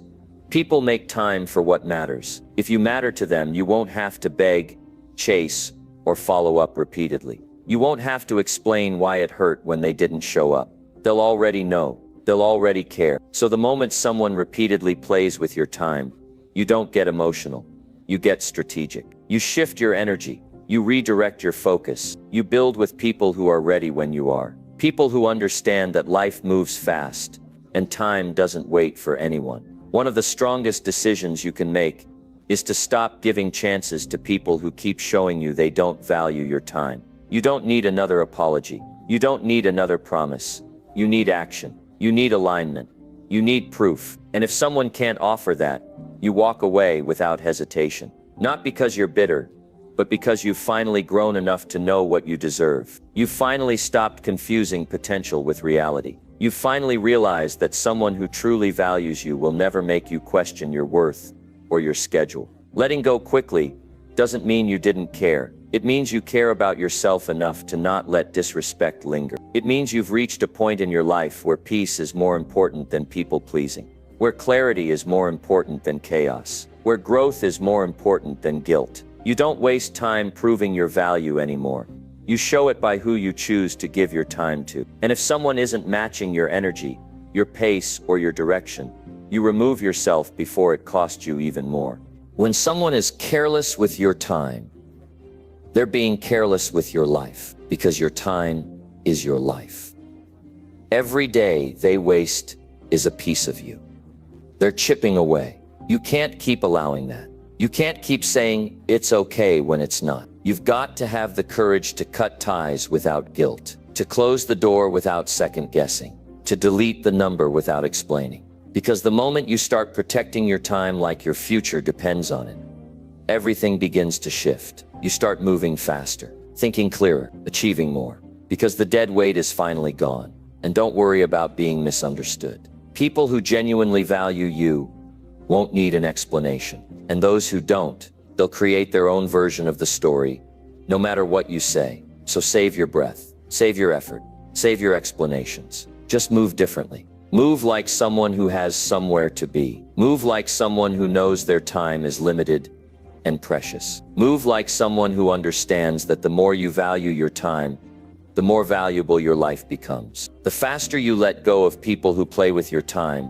people make time for what matters. If you matter to them, you won't have to beg, chase, or follow up repeatedly. You won't have to explain why it hurt when they didn't show up. They'll already know. They'll already care. So the moment someone repeatedly plays with your time, you don't get emotional. You get strategic. You shift your energy. You redirect your focus. You build with people who are ready when you are. People who understand that life moves fast, and time doesn't wait for anyone. One of the strongest decisions you can make is to stop giving chances to people who keep showing you they don't value your time. You don't need another apology. You don't need another promise. You need action. You need alignment. You need proof. And if someone can't offer that, you walk away without hesitation. Not because you're bitter, but because you've finally grown enough to know what you deserve. You've finally stopped confusing potential with reality. You've finally realized that someone who truly values you will never make you question your worth or your schedule. Letting go quickly doesn't mean you didn't care. It means you care about yourself enough to not let disrespect linger. It means you've reached a point in your life where peace is more important than people pleasing, where clarity is more important than chaos, where growth is more important than guilt. You don't waste time proving your value anymore. You show it by who you choose to give your time to. And if someone isn't matching your energy, your pace, or your direction, you remove yourself before it costs you even more. When someone is careless with your time, they're being careless with your life, because your time is your life. Every day they waste is a piece of you. They're chipping away. You can't keep allowing that. You can't keep saying it's okay when it's not. You've got to have the courage to cut ties without guilt, to close the door without second guessing, to delete the number without explaining. Because the moment you start protecting your time like your future depends on it, everything begins to shift. You start moving faster, thinking clearer, achieving more, because the dead weight is finally gone. And don't worry about being misunderstood. People who genuinely value you won't need an explanation. And those who don't, they'll create their own version of the story, no matter what you say. So save your breath, save your effort, Save your explanations. Just move differently. Move like someone who has somewhere to be. Move like someone who knows their time is limited and precious. Move like someone who understands that the more you value your time, the more valuable your life becomes. The faster you let go of people who play with your time,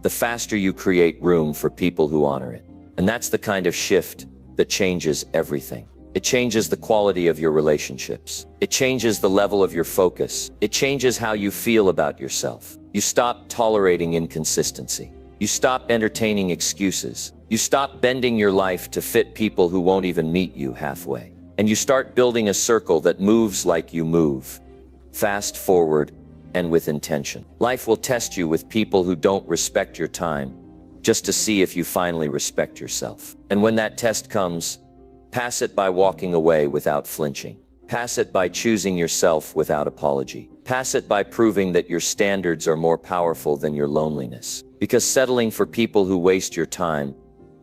the faster you create room for people who honor it. And that's the kind of shift that changes everything. It changes the quality of your relationships. It changes the level of your focus. It changes how you feel about yourself. You stop tolerating inconsistency. You stop entertaining excuses. You stop bending your life to fit people who won't even meet you halfway. And you start building a circle that moves like you move. Fast forward and with intention. Life will test you with people who don't respect your time, just to see if you finally respect yourself. And when that test comes, pass it by walking away without flinching. Pass it by choosing yourself without apology. Pass it by proving that your standards are more powerful than your loneliness. Because settling for people who waste your time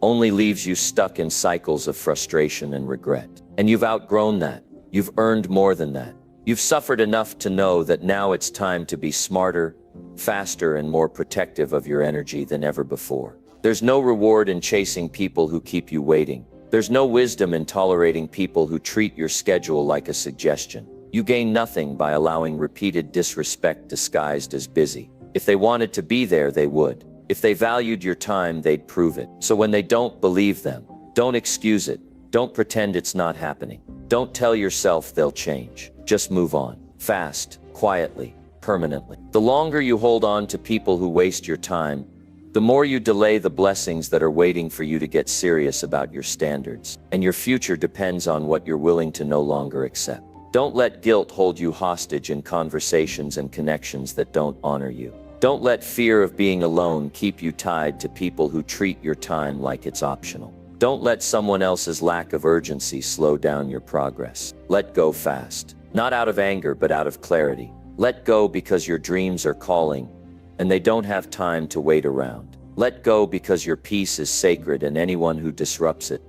only leaves you stuck in cycles of frustration and regret. And you've outgrown that. You've earned more than that. You've suffered enough to know that now it's time to be smarter, faster, and more protective of your energy than ever before. There's no reward in chasing people who keep you waiting. There's no wisdom in tolerating people who treat your schedule like a suggestion. You gain nothing by allowing repeated disrespect disguised as busy. If they wanted to be there, they would. If they valued your time, they'd prove it. So when they don't, believe them. Don't excuse it. Don't pretend it's not happening. Don't tell yourself they'll change. Just move on. Fast, quietly, permanently. The longer you hold on to people who waste your time, the more you delay the blessings that are waiting for you to get serious about your standards. And your future depends on what you're willing to no longer accept. Don't let guilt hold you hostage in conversations and connections that don't honor you. Don't let fear of being alone keep you tied to people who treat your time like it's optional. Don't let someone else's lack of urgency slow down your progress. Let go fast. Not out of anger, but out of clarity. Let go because your dreams are calling, and they don't have time to wait around. Let go because your peace is sacred, and anyone who disrupts it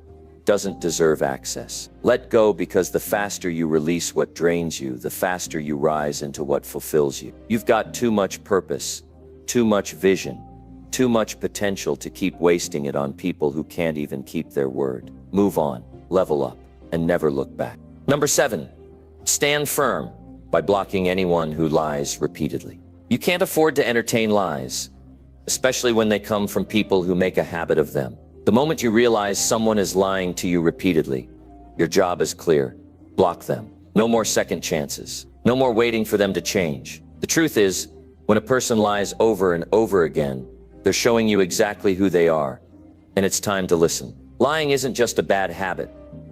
doesn't deserve access. Let go because the faster you release what drains you, the faster you rise into what fulfills you. You've got too much purpose, too much vision, too much potential to keep wasting it on people who can't even keep their word. Move on, level up, and never look back. Number 7, stand firm by blocking anyone who lies repeatedly. You can't afford to entertain lies, especially when they come from people who make a habit of them. The moment you realize someone is lying to you repeatedly, your job is clear. Block them. No more second chances. No more waiting for them to change. The truth is, when a person lies over and over again, they're showing you exactly who they are, and it's time to listen. Lying isn't just a bad habit.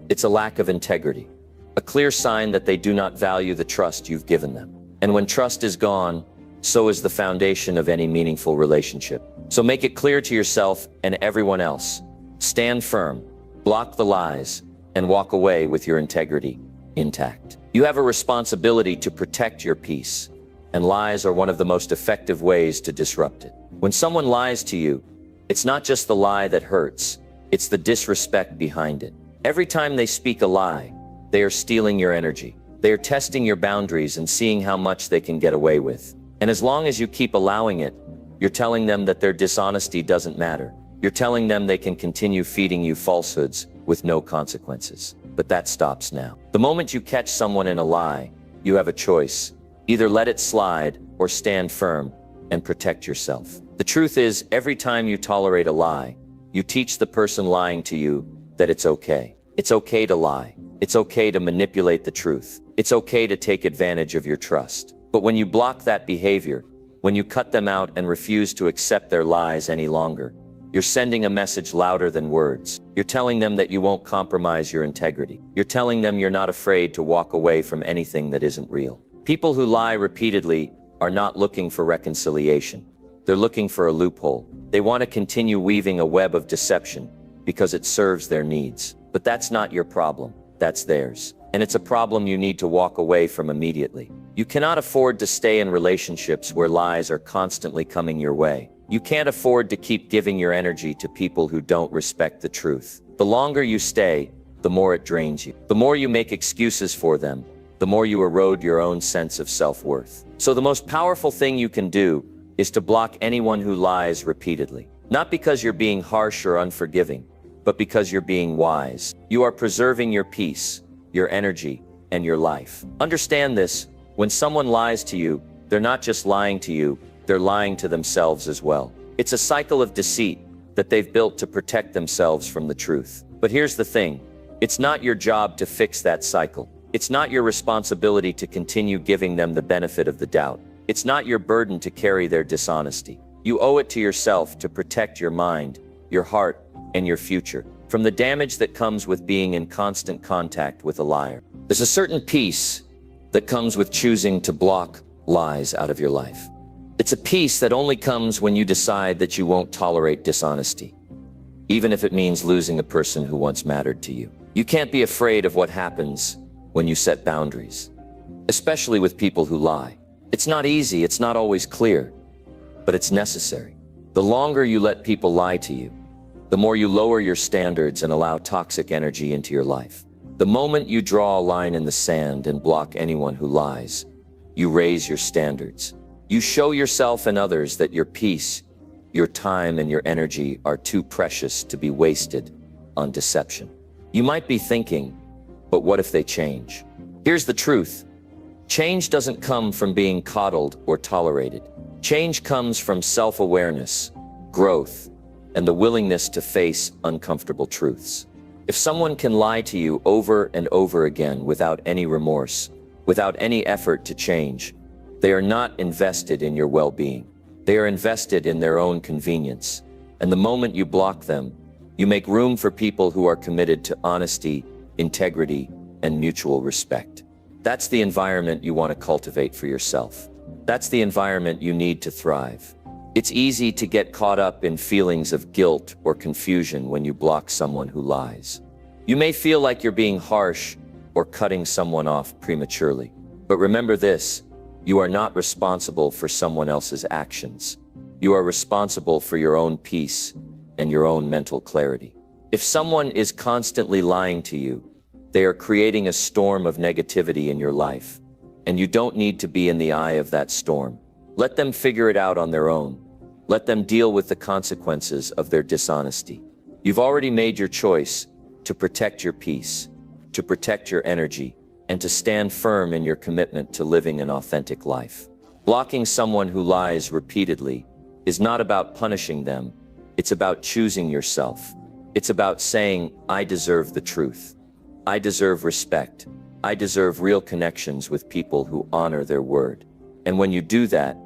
It's a lack of integrity, a clear sign that they do not value the trust you've given them. And when trust is gone, so is the foundation of any meaningful relationship. So make it clear to yourself and everyone else. Stand firm, block the lies, and walk away with your integrity intact. You have a responsibility to protect your peace, and lies are one of the most effective ways to disrupt it. When someone lies to you, it's not just the lie that hurts, it's the disrespect behind it. Every time they speak a lie, they are stealing your energy. They are testing your boundaries and seeing how much they can get away with. And as long as you keep allowing it, you're telling them that their dishonesty doesn't matter. You're telling them they can continue feeding you falsehoods with no consequences. But that stops now. The moment you catch someone in a lie, you have a choice. Either let it slide or stand firm and protect yourself. The truth is, every time you tolerate a lie, you teach the person lying to you that it's okay. It's okay to lie. It's okay to manipulate the truth. It's okay to take advantage of your trust. But when you block that behavior, when you cut them out and refuse to accept their lies any longer, you're sending a message louder than words. You're telling them that you won't compromise your integrity. You're telling them you're not afraid to walk away from anything that isn't real. People who lie repeatedly are not looking for reconciliation. They're looking for a loophole. They want to continue weaving a web of deception because it serves their needs. But that's not your problem. That's theirs. And it's a problem you need to walk away from immediately. You cannot afford to stay in relationships where lies are constantly coming your way. You can't afford to keep giving your energy to people who don't respect the truth. The longer you stay, the more it drains you. The more you make excuses for them, the more you erode your own sense of self-worth. So the most powerful thing you can do is to block anyone who lies repeatedly. Not because you're being harsh or unforgiving, but because you're being wise. You are preserving your peace, your energy, and your life. Understand this: when someone lies to you, they're not just lying to you, they're lying to themselves as well. It's a cycle of deceit that they've built to protect themselves from the truth. But here's the thing: it's not your job to fix that cycle. It's not your responsibility to continue giving them the benefit of the doubt. It's not your burden to carry their dishonesty. You owe it to yourself to protect your mind, your heart, and your future from the damage that comes with being in constant contact with a liar. There's a certain peace that comes with choosing to block lies out of your life. It's a peace that only comes when you decide that you won't tolerate dishonesty, even if it means losing a person who once mattered to you. You can't be afraid of what happens when you set boundaries, especially with people who lie. It's not easy, it's not always clear, but it's necessary. The longer you let people lie to you, the more you lower your standards and allow toxic energy into your life. The moment you draw a line in the sand and block anyone who lies, you raise your standards. You show yourself and others that your peace, your time, and your energy are too precious to be wasted on deception. You might be thinking, but what if they change? Here's the truth: change doesn't come from being coddled or tolerated. Change comes from self-awareness, growth, and the willingness to face uncomfortable truths. If someone can lie to you over and over again without any remorse, without any effort to change, they are not invested in your well-being. They are invested in their own convenience. And the moment you block them, you make room for people who are committed to honesty, integrity, and mutual respect. That's the environment you want to cultivate for yourself. That's the environment you need to thrive. It's easy to get caught up in feelings of guilt or confusion when you block someone who lies. You may feel like you're being harsh or cutting someone off prematurely. But remember this: you are not responsible for someone else's actions. You are responsible for your own peace and your own mental clarity. If someone is constantly lying to you, they are creating a storm of negativity in your life, and you don't need to be in the eye of that storm. Let them figure it out on their own. Let them deal with the consequences of their dishonesty. You've already made your choice to protect your peace, to protect your energy, and to stand firm in your commitment to living an authentic life. Blocking someone who lies repeatedly is not about punishing them. It's about choosing yourself. It's about saying, I deserve the truth. I deserve respect. I deserve real connections with people who honor their word. And when you do that,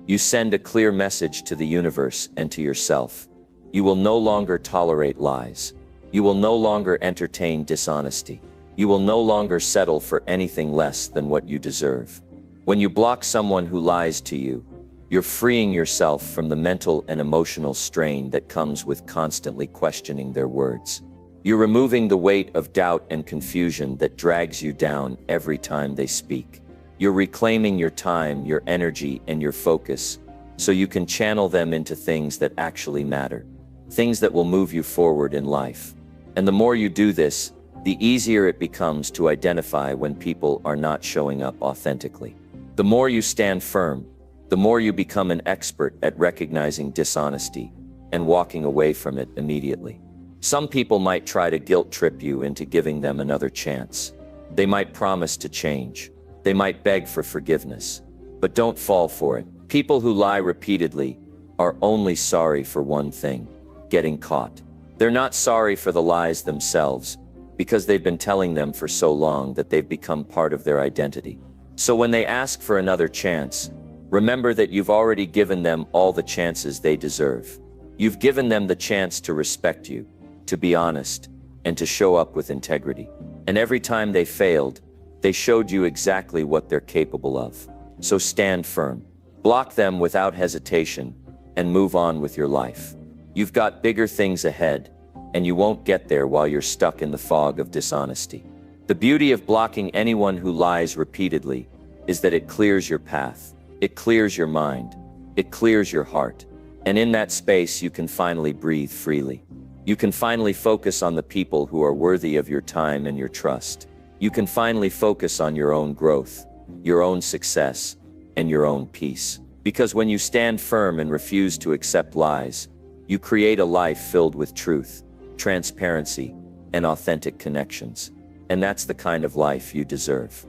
you send a clear message to the universe and to yourself. You will no longer tolerate lies. You will no longer entertain dishonesty. You will no longer settle for anything less than what you deserve. When you block someone who lies to you, you're freeing yourself from the mental and emotional strain that comes with constantly questioning their words. You're removing the weight of doubt and confusion that drags you down every time they speak. You're reclaiming your time, your energy, and your focus, so you can channel them into things that actually matter, things that will move you forward in life. And the more you do this, the easier it becomes to identify when people are not showing up authentically. The more you stand firm, the more you become an expert at recognizing dishonesty and walking away from it immediately. Some people might try to guilt trip you into giving them another chance. They might promise to change. They might beg for forgiveness. But don't fall for it. People who lie repeatedly are only sorry for one thing: getting caught. They're not sorry for the lies themselves, because they've been telling them for so long that they've become part of their identity. So when they ask for another chance, remember that you've already given them all the chances they deserve. You've given them the chance to respect you, to be honest, and to show up with integrity. And every time they failed, they showed you exactly what they're capable of. So stand firm. Block them without hesitation and move on with your life. You've got bigger things ahead, and you won't get there while you're stuck in the fog of dishonesty. The beauty of blocking anyone who lies repeatedly is that it clears your path. It clears your mind. It clears your heart. And in that space, you can finally breathe freely. You can finally focus on the people who are worthy of your time and your trust. you can finally focus on your own growth, your own success, and your own peace. Because when you stand firm and refuse to accept lies, you create a life filled with truth, transparency, and authentic connections. And that's the kind of life you deserve.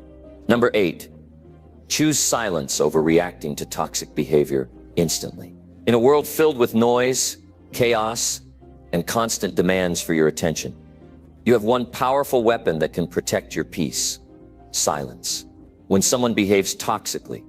Number 8. Choose silence over reacting to toxic behavior instantly. In a world filled with noise, chaos, and constant demands for your attention, you have one powerful weapon that can protect your peace: silence. When someone behaves toxically,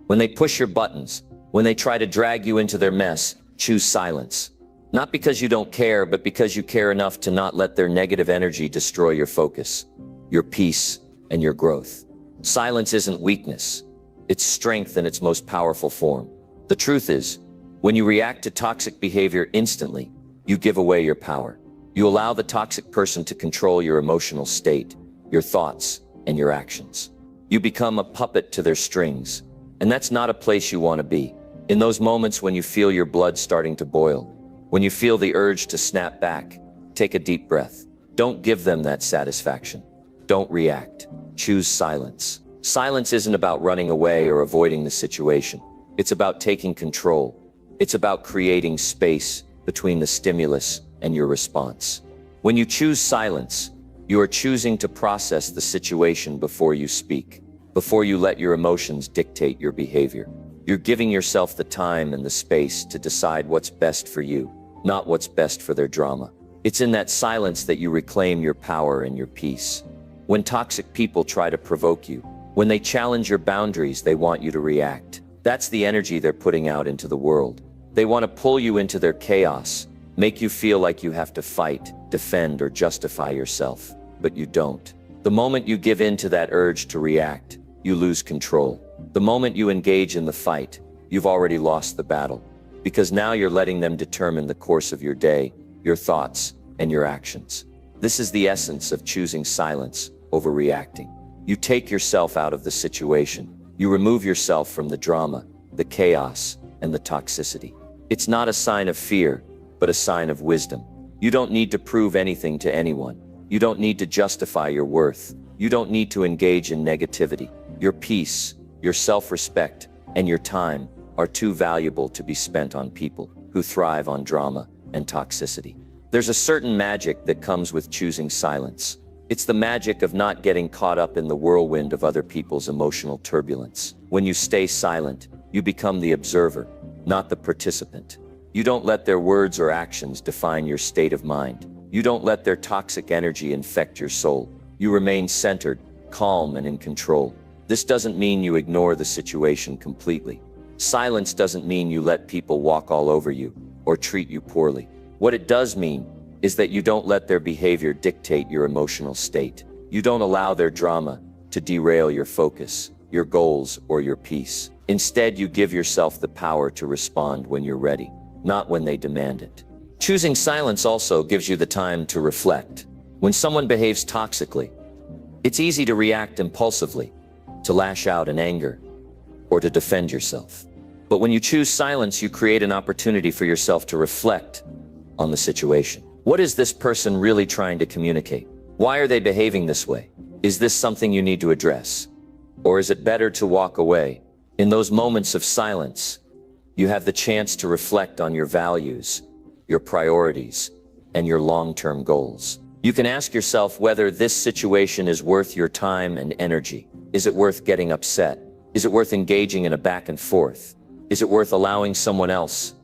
when they push your buttons, when they try to drag you into their mess, choose silence. Not because you don't care, but because you care enough to not let their negative energy destroy your focus, your peace, and your growth. Silence isn't weakness. It's strength in its most powerful form. The truth is, when you react to toxic behavior instantly, you give away your power. You allow the toxic person to control your emotional state, your thoughts, and your actions. You become a puppet to their strings, and that's not a place you want to be. In those moments when you feel your blood starting to boil, when you feel the urge to snap back, take a deep breath. Don't give them that satisfaction. Don't react. Choose silence. Silence isn't about running away or avoiding the situation. It's about taking control. It's about creating space between the stimulus and your response. When you choose silence, you are choosing to process the situation before you speak, before you let your emotions dictate your behavior. You're giving yourself the time and the space to decide what's best for you, not what's best for their drama. It's in that silence that you reclaim your power and your peace. When toxic people try to provoke you, when they challenge your boundaries, they want you to react. That's the energy they're putting out into the world. They want to pull you into their chaos, make you feel like you have to fight, defend, or justify yourself. But you don't. The moment you give in to that urge to react, you lose control. The moment you engage in the fight, you've already lost the battle. Because now you're letting them determine the course of your day, your thoughts, and your actions. This is the essence of choosing silence over reacting. You take yourself out of the situation. You remove yourself from the drama, the chaos, and the toxicity. It's not a sign of fear, but a sign of wisdom. You don't need to prove anything to anyone. You don't need to justify your worth. You don't need to engage in negativity. Your peace, your self-respect, and your time are too valuable to be spent on people who thrive on drama and toxicity. There's a certain magic that comes with choosing silence. It's the magic of not getting caught up in the whirlwind of other people's emotional turbulence. When you stay silent, you become the observer, not the participant. You don't let their words or actions define your state of mind. You don't let their toxic energy infect your soul. You remain centered, calm, and in control. This doesn't mean you ignore the situation completely. Silence doesn't mean you let people walk all over you or treat you poorly. What it does mean is that you don't let their behavior dictate your emotional state. You don't allow their drama to derail your focus, your goals, or your peace. Instead, you give yourself the power to respond when you're ready, not when they demand it. Choosing silence also gives you the time to reflect. When someone behaves toxically, it's easy to react impulsively, to lash out in anger, or to defend yourself. But when you choose silence, you create an opportunity for yourself to reflect on the situation. What is this person really trying to communicate? Why are they behaving this way? Is this something you need to address? Or is it better to walk away? In those moments of silence, you have the chance to reflect on your values, your priorities, and your long-term goals. You can ask yourself whether this situation is worth your time and energy. Is it worth getting upset? Is it worth engaging in a back and forth? Is it worth allowing someone else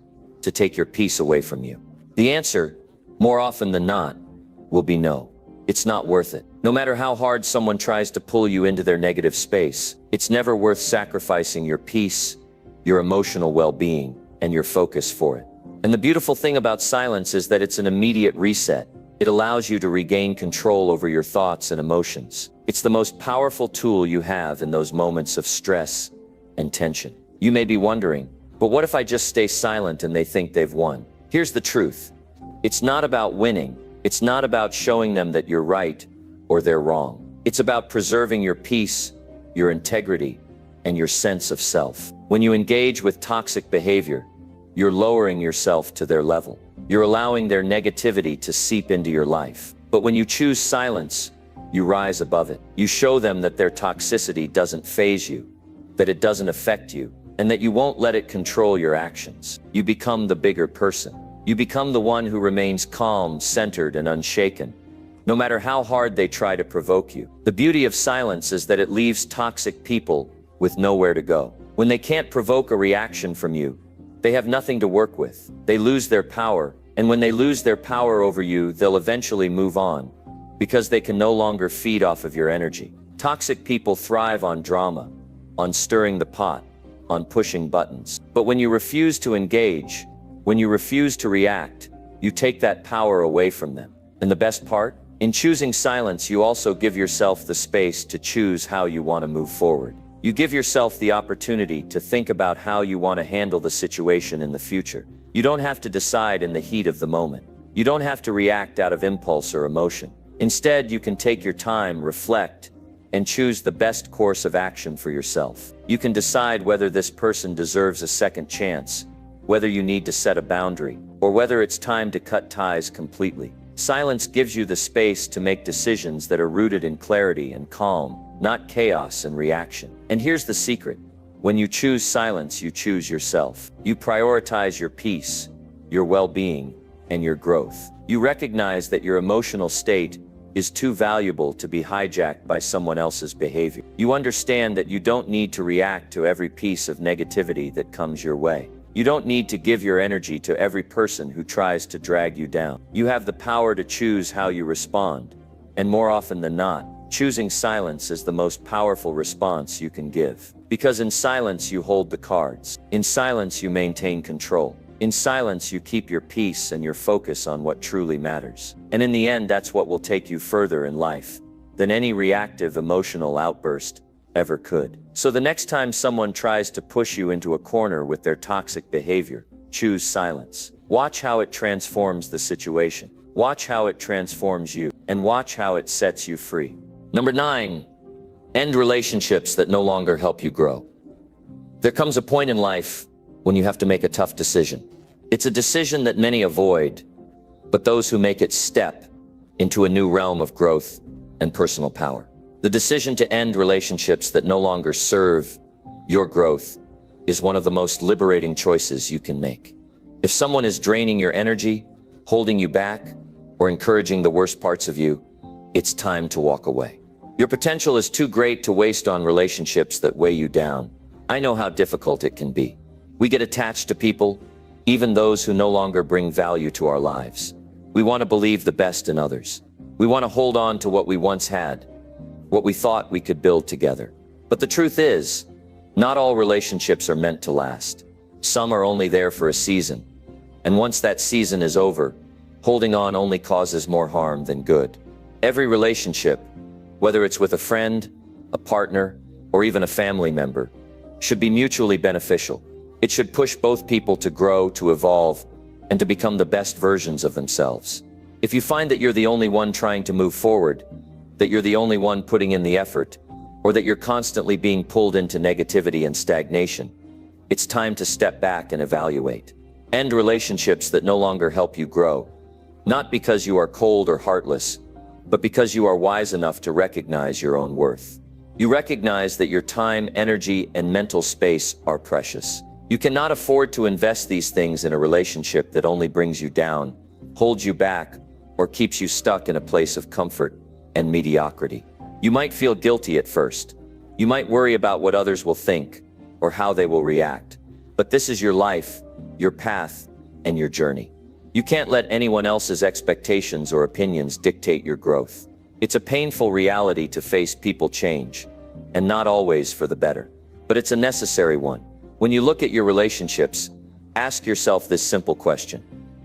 to take your peace away from you? The answer, more often than not, will be no. It's not worth it. No matter how hard someone tries to pull you into their negative space, it's never worth sacrificing your peace, your emotional well-being, and your focus for it. And the beautiful thing about silence is that it's an immediate reset. It allows you to regain control over your thoughts and emotions. It's the most powerful tool you have in those moments of stress and tension. You may be wondering, but what if I just stay silent and they think they've won? Here's the truth. It's not about winning. It's not about showing them that you're right or they're wrong. It's about preserving your peace, your integrity, and your sense of self. When you engage with toxic behavior, you're lowering yourself to their level. You're allowing their negativity to seep into your life. But when you choose silence, You rise above it. You show them that their toxicity doesn't faze you, that it doesn't affect you, and that you won't let it control your actions. You become the bigger person. You become the one who remains calm, centered, and unshaken, no matter how hard they try to provoke you. The beauty of silence is that it leaves toxic people with nowhere to go. When they can't provoke a reaction from you, they have nothing to work with. They lose their power, and when they lose their power over you, they'll eventually move on, because they can no longer feed off of your energy. Toxic people thrive on drama, on stirring the pot, on pushing buttons. But when you refuse to engage, when you refuse to react, you take that power away from them. And the best part? In choosing silence, you also give yourself the space to choose how you want to move forward. You give yourself the opportunity to think about how you want to handle the situation in the future. You don't have to decide in the heat of the moment. You don't have to react out of impulse or emotion. Instead, you can take your time, reflect, and choose the best course of action for yourself. You can decide whether this person deserves a second chance, whether you need to set a boundary, or whether it's time to cut ties completely. Silence gives you the space to make decisions that are rooted in clarity and calm, not chaos and reaction. And here's the secret. When you choose silence, you choose yourself. You prioritize your peace, your well-being, and your growth. You recognize that your emotional state is too valuable to be hijacked by someone else's behavior. You understand that you don't need to react to every piece of negativity that comes your way. You don't need to give your energy to every person who tries to drag you down. You have the power to choose how you respond, and more often than not, choosing silence is the most powerful response you can give. Because in silence you hold the cards. In silence you maintain control. In silence you keep your peace and your focus on what truly matters. And in the end, that's what will take you further in life than any reactive emotional outburst ever could. So the next time someone tries to push you into a corner with their toxic behavior, choose silence. Watch how it transforms the situation. Watch how it transforms you, and watch how it sets you free. Number 9, end relationships that no longer help you grow. There comes a point in life when you have to make a tough decision. It's a decision that many avoid, but those who make it step into a new realm of growth and personal power. The decision to end relationships that no longer serve your growth is one of the most liberating choices you can make. If someone is draining your energy, holding you back, or encouraging the worst parts of you, it's time to walk away. Your potential is too great to waste on relationships that weigh you down. I know how difficult it can be. We get attached to people, even those who no longer bring value to our lives. We want to believe the best in others. We want to hold on to what we once had, what we thought we could build together. But the truth is, not all relationships are meant to last. Some are only there for a season. And once that season is over, holding on only causes more harm than good. Every relationship, whether it's with a friend, a partner, or even a family member, should be mutually beneficial. It should push both people to grow, to evolve, and to become the best versions of themselves. If you find that you're the only one trying to move forward, that you're the only one putting in the effort, or that you're constantly being pulled into negativity and stagnation, it's time to step back and evaluate. End relationships that no longer help you grow, not because you are cold or heartless, but because you are wise enough to recognize your own worth. You recognize that your time, energy, and mental space are precious. You cannot afford to invest these things in a relationship that only brings you down, holds you back, or keeps you stuck in a place of comfort and mediocrity. You might feel guilty at first. You might worry about what others will think or how they will react. But this is your life, your path, and your journey. You can't let anyone else's expectations or opinions dictate your growth. It's a painful reality to face people change, and not always for the better. But it's a necessary one. When you look at your relationships, ask yourself this simple question: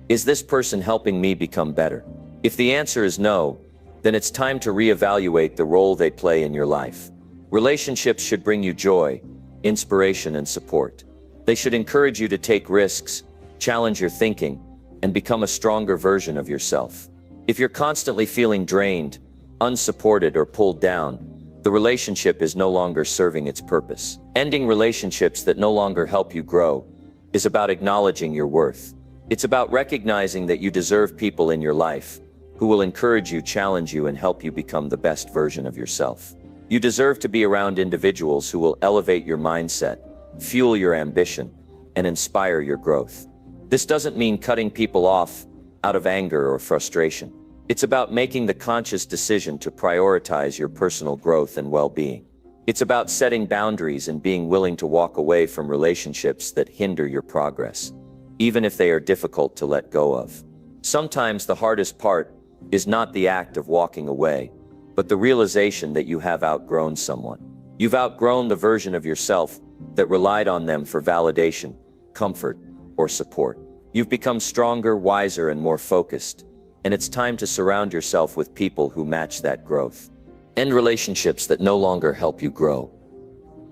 is this person helping me become better? If the answer is no, then it's time to reevaluate the role they play in your life. Relationships should bring you joy, inspiration, and support. They should encourage you to take risks, challenge your thinking, and become a stronger version of yourself. If you're constantly feeling drained, unsupported, or pulled down, the relationship is no longer serving its purpose. Ending relationships that no longer help you grow is about acknowledging your worth. It's about recognizing that you deserve people in your life who will encourage you, challenge you, and help you become the best version of yourself. You deserve to be around individuals who will elevate your mindset, fuel your ambition, and inspire your growth. This doesn't mean cutting people off out of anger or frustration. It's about making the conscious decision to prioritize your personal growth and well-being. It's about setting boundaries and being willing to walk away from relationships that hinder your progress, even if they are difficult to let go of. Sometimes the hardest part is not the act of walking away, but the realization that you have outgrown someone. You've outgrown the version of yourself that relied on them for validation, comfort, or support. You've become stronger, wiser, and more focused, and it's time to surround yourself with people who match that growth. End relationships that no longer help you grow.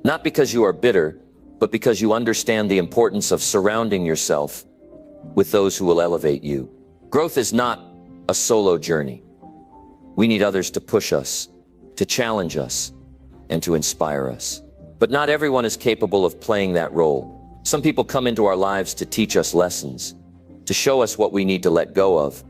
Not because you are bitter, but because you understand the importance of surrounding yourself with those who will elevate you. Growth is not a solo journey. We need others to push us, to challenge us, and to inspire us. But not everyone is capable of playing that role. Some people come into our lives to teach us lessons, to show us what we need to let go of,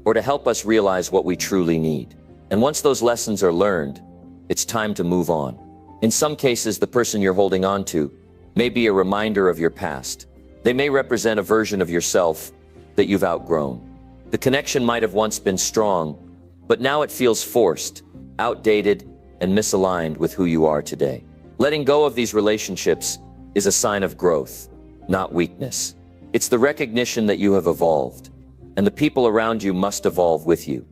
or to help us realize what we truly need. And once those lessons are learned, it's time to move on. In some cases, the person you're holding on to may be a reminder of your past. They may represent a version of yourself that you've outgrown. The connection might have once been strong, but now it feels forced, outdated, and misaligned with who you are today. Letting go of these relationships is a sign of growth, not weakness. It's the recognition that you have evolved, and the people around you must evolve with you,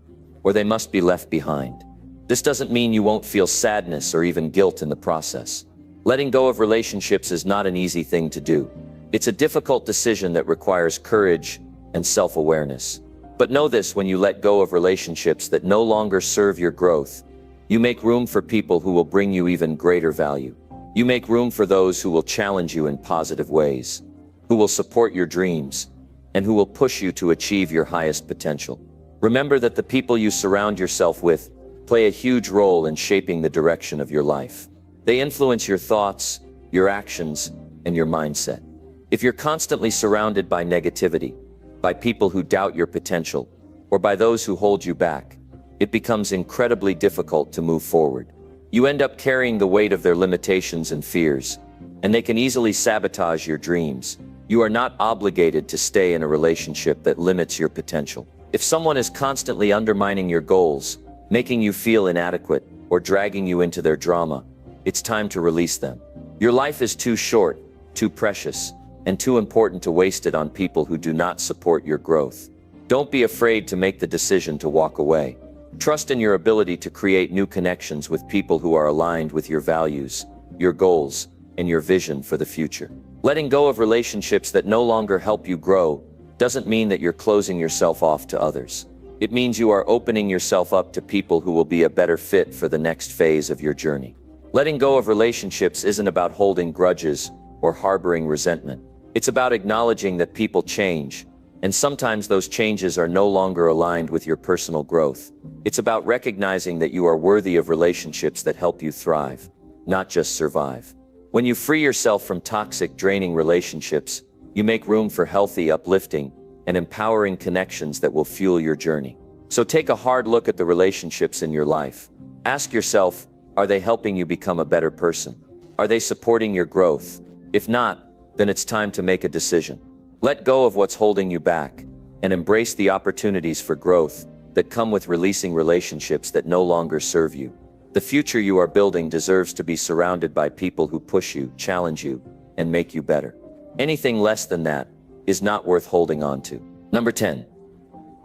or they must be left behind. This doesn't mean you won't feel sadness or even guilt in the process. Letting go of relationships is not an easy thing to do. It's a difficult decision that requires courage and self-awareness. But know this: when you let go of relationships that no longer serve your growth, you make room for people who will bring you even greater value. You make room for those who will challenge you in positive ways, who will support your dreams, and who will push you to achieve your highest potential. Remember that the people you surround yourself with play a huge role in shaping the direction of your life. They influence your thoughts, your actions, and your mindset. If you're constantly surrounded by negativity, by people who doubt your potential, or by those who hold you back, it becomes incredibly difficult to move forward. You end up carrying the weight of their limitations and fears, and they can easily sabotage your dreams. You are not obligated to stay in a relationship that limits your potential. If someone is constantly undermining your goals, making you feel inadequate, or dragging you into their drama, it's time to release them. Your life is too short, too precious, and too important to waste it on people who do not support your growth. Don't be afraid to make the decision to walk away. Trust in your ability to create new connections with people who are aligned with your values, your goals, and your vision for the future. Letting go of relationships that no longer help you grow doesn't mean that you're closing yourself off to others. It means you are opening yourself up to people who will be a better fit for the next phase of your journey. Letting go of relationships isn't about holding grudges or harboring resentment. It's about acknowledging that people change, and sometimes those changes are no longer aligned with your personal growth. It's about recognizing that you are worthy of relationships that help you thrive, not just survive. When you free yourself from toxic, draining relationships, you make room for healthy, uplifting, and empowering connections that will fuel your journey. So take a hard look at the relationships in your life. Ask yourself, are they helping you become a better person? Are they supporting your growth? If not, then it's time to make a decision. Let go of what's holding you back, and embrace the opportunities for growth that come with releasing relationships that no longer serve you. The future you are building deserves to be surrounded by people who push you, challenge you, and make you better. Anything less than that is not worth holding on to. Number 10.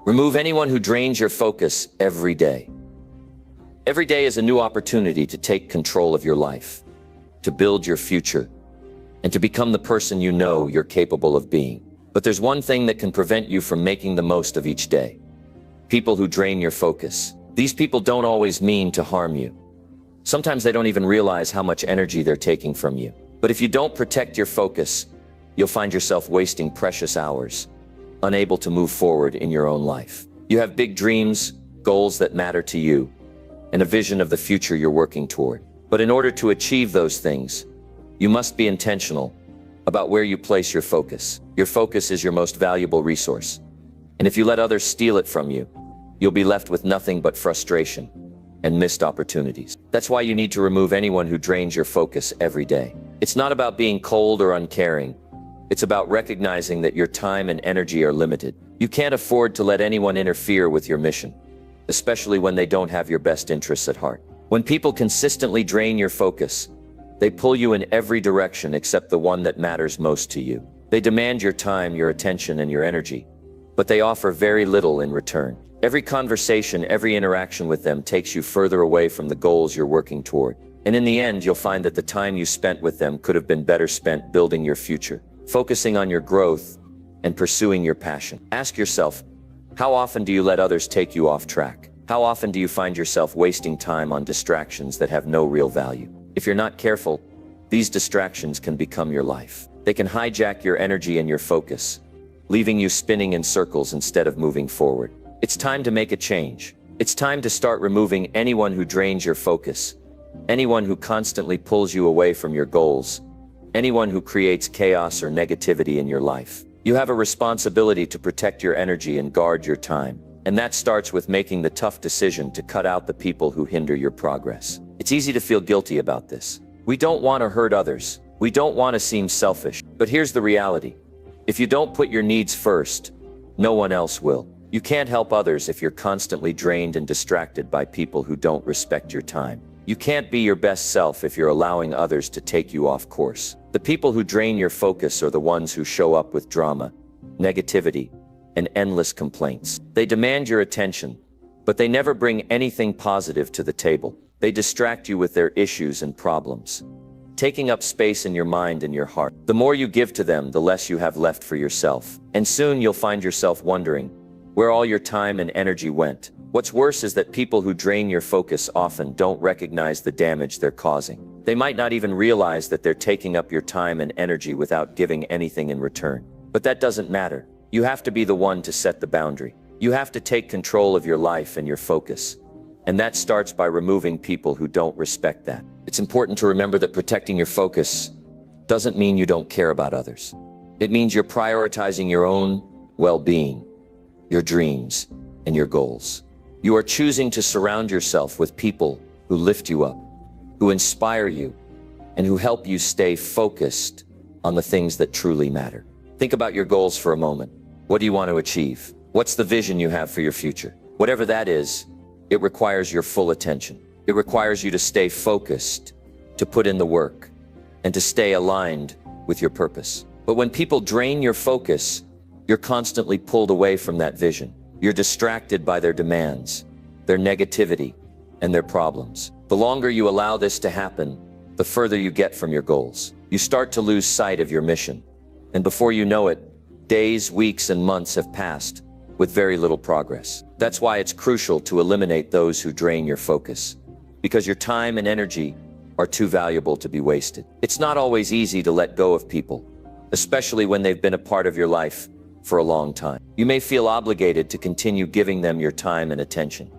Remove anyone who drains your focus every day. Every day is a new opportunity to take control of your life, to build your future, and to become the person you know you're capable of being. But there's one thing that can prevent you from making the most of each day. People who drain your focus. These people don't always mean to harm you. Sometimes they don't even realize how much energy they're taking from you. But if you don't protect your focus, you'll find yourself wasting precious hours, unable to move forward in your own life. You have big dreams, goals that matter to you, and a vision of the future you're working toward. But in order to achieve those things, you must be intentional about where you place your focus. Your focus is your most valuable resource. And if you let others steal it from you, you'll be left with nothing but frustration and missed opportunities. That's why you need to remove anyone who drains your focus every day. It's not about being cold or uncaring. It's about recognizing that your time and energy are limited. You can't afford to let anyone interfere with your mission, especially when they don't have your best interests at heart. When people consistently drain your focus, they pull you in every direction except the one that matters most to you. They demand your time, your attention, and your energy, but they offer very little in return. Every conversation, every interaction with them takes you further away from the goals you're working toward. And in the end, you'll find that the time you spent with them could have been better spent building your future, focusing on your growth, and pursuing your passion. Ask yourself, how often do you let others take you off track? How often do you find yourself wasting time on distractions that have no real value? If you're not careful, these distractions can become your life. They can hijack your energy and your focus, leaving you spinning in circles instead of moving forward. It's time to make a change. It's time to start removing anyone who drains your focus, anyone who constantly pulls you away from your goals, anyone who creates chaos or negativity in your life. You have a responsibility to protect your energy and guard your time. And that starts with making the tough decision to cut out the people who hinder your progress. It's easy to feel guilty about this. We don't want to hurt others. We don't want to seem selfish. But here's the reality. If you don't put your needs first, no one else will. You can't help others if you're constantly drained and distracted by people who don't respect your time. You can't be your best self if you're allowing others to take you off course. The people who drain your focus are the ones who show up with drama, negativity, and endless complaints. They demand your attention, but they never bring anything positive to the table. They distract you with their issues and problems, taking up space in your mind and your heart. The more you give to them, the less you have left for yourself. And soon you'll find yourself wondering where all your time and energy went. What's worse is that people who drain your focus often don't recognize the damage they're causing. They might not even realize that they're taking up your time and energy without giving anything in return. But that doesn't matter. You have to be the one to set the boundary. You have to take control of your life and your focus. And that starts by removing people who don't respect that. It's important to remember that protecting your focus doesn't mean you don't care about others. It means you're prioritizing your own well-being, your dreams, and your goals. You are choosing to surround yourself with people who lift you up, who inspire you, and who help you stay focused on the things that truly matter. Think about your goals for a moment. What do you want to achieve? What's the vision you have for your future? Whatever that is, it requires your full attention. It requires you to stay focused, to put in the work, and to stay aligned with your purpose. But when people drain your focus, you're constantly pulled away from that vision. You're distracted by their demands, their negativity, and their problems. The longer you allow this to happen, the further you get from your goals. You start to lose sight of your mission. And before you know it, days, weeks, and months have passed with very little progress. That's why it's crucial to eliminate those who drain your focus, because your time and energy are too valuable to be wasted. It's not always easy to let go of people, especially when they've been a part of your life for a long time. You may feel obligated to continue giving them your time and attention,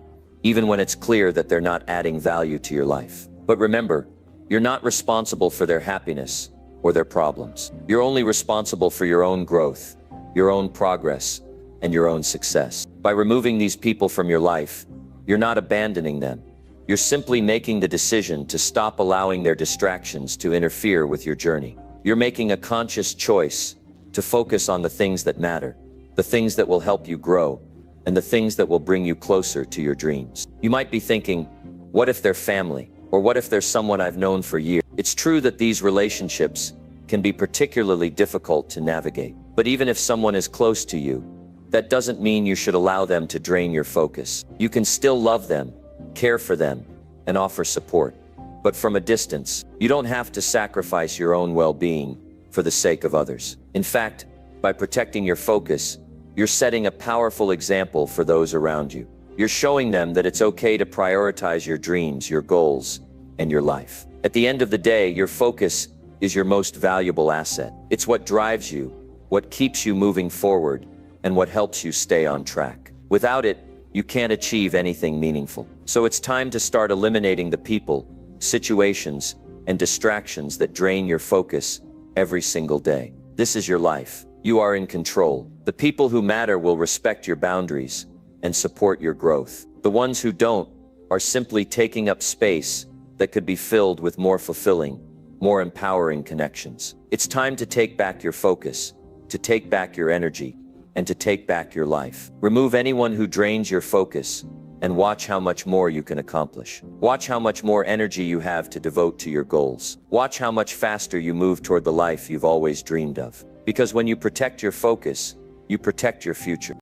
even when it's clear that they're not adding value to your life. But remember, you're not responsible for their happiness or their problems. You're only responsible for your own growth, your own progress, and your own success. By removing these people from your life, you're not abandoning them. You're simply making the decision to stop allowing their distractions to interfere with your journey. You're making a conscious choice to focus on the things that matter, the things that will help you grow, and the things that will bring you closer to your dreams. You might be thinking, what if they're family? Or what if there's someone I've known for years? It's true that these relationships can be particularly difficult to navigate. But even if someone is close to you, that doesn't mean you should allow them to drain your focus. You can still love them, care for them, and offer support. But from a distance, you don't have to sacrifice your own well-being for the sake of others. In fact, by protecting your focus, you're setting a powerful example for those around you. You're showing them that it's okay to prioritize your dreams, your goals, and your life. At the end of the day, your focus is your most valuable asset. It's what drives you, what keeps you moving forward, and what helps you stay on track. Without it, you can't achieve anything meaningful. So it's time to start eliminating the people, situations, and distractions that drain your focus every single day. This is your life. You are in control. The people who matter will respect your boundaries, and support your growth. The ones who don't are simply taking up space that could be filled with more fulfilling, more empowering connections. It's time to take back your focus, to take back your energy, and to take back your life. Remove anyone who drains your focus and watch how much more you can accomplish. Watch how much more energy you have to devote to your goals. Watch how much faster you move toward the life you've always dreamed of. Because when you protect your focus, you protect your future.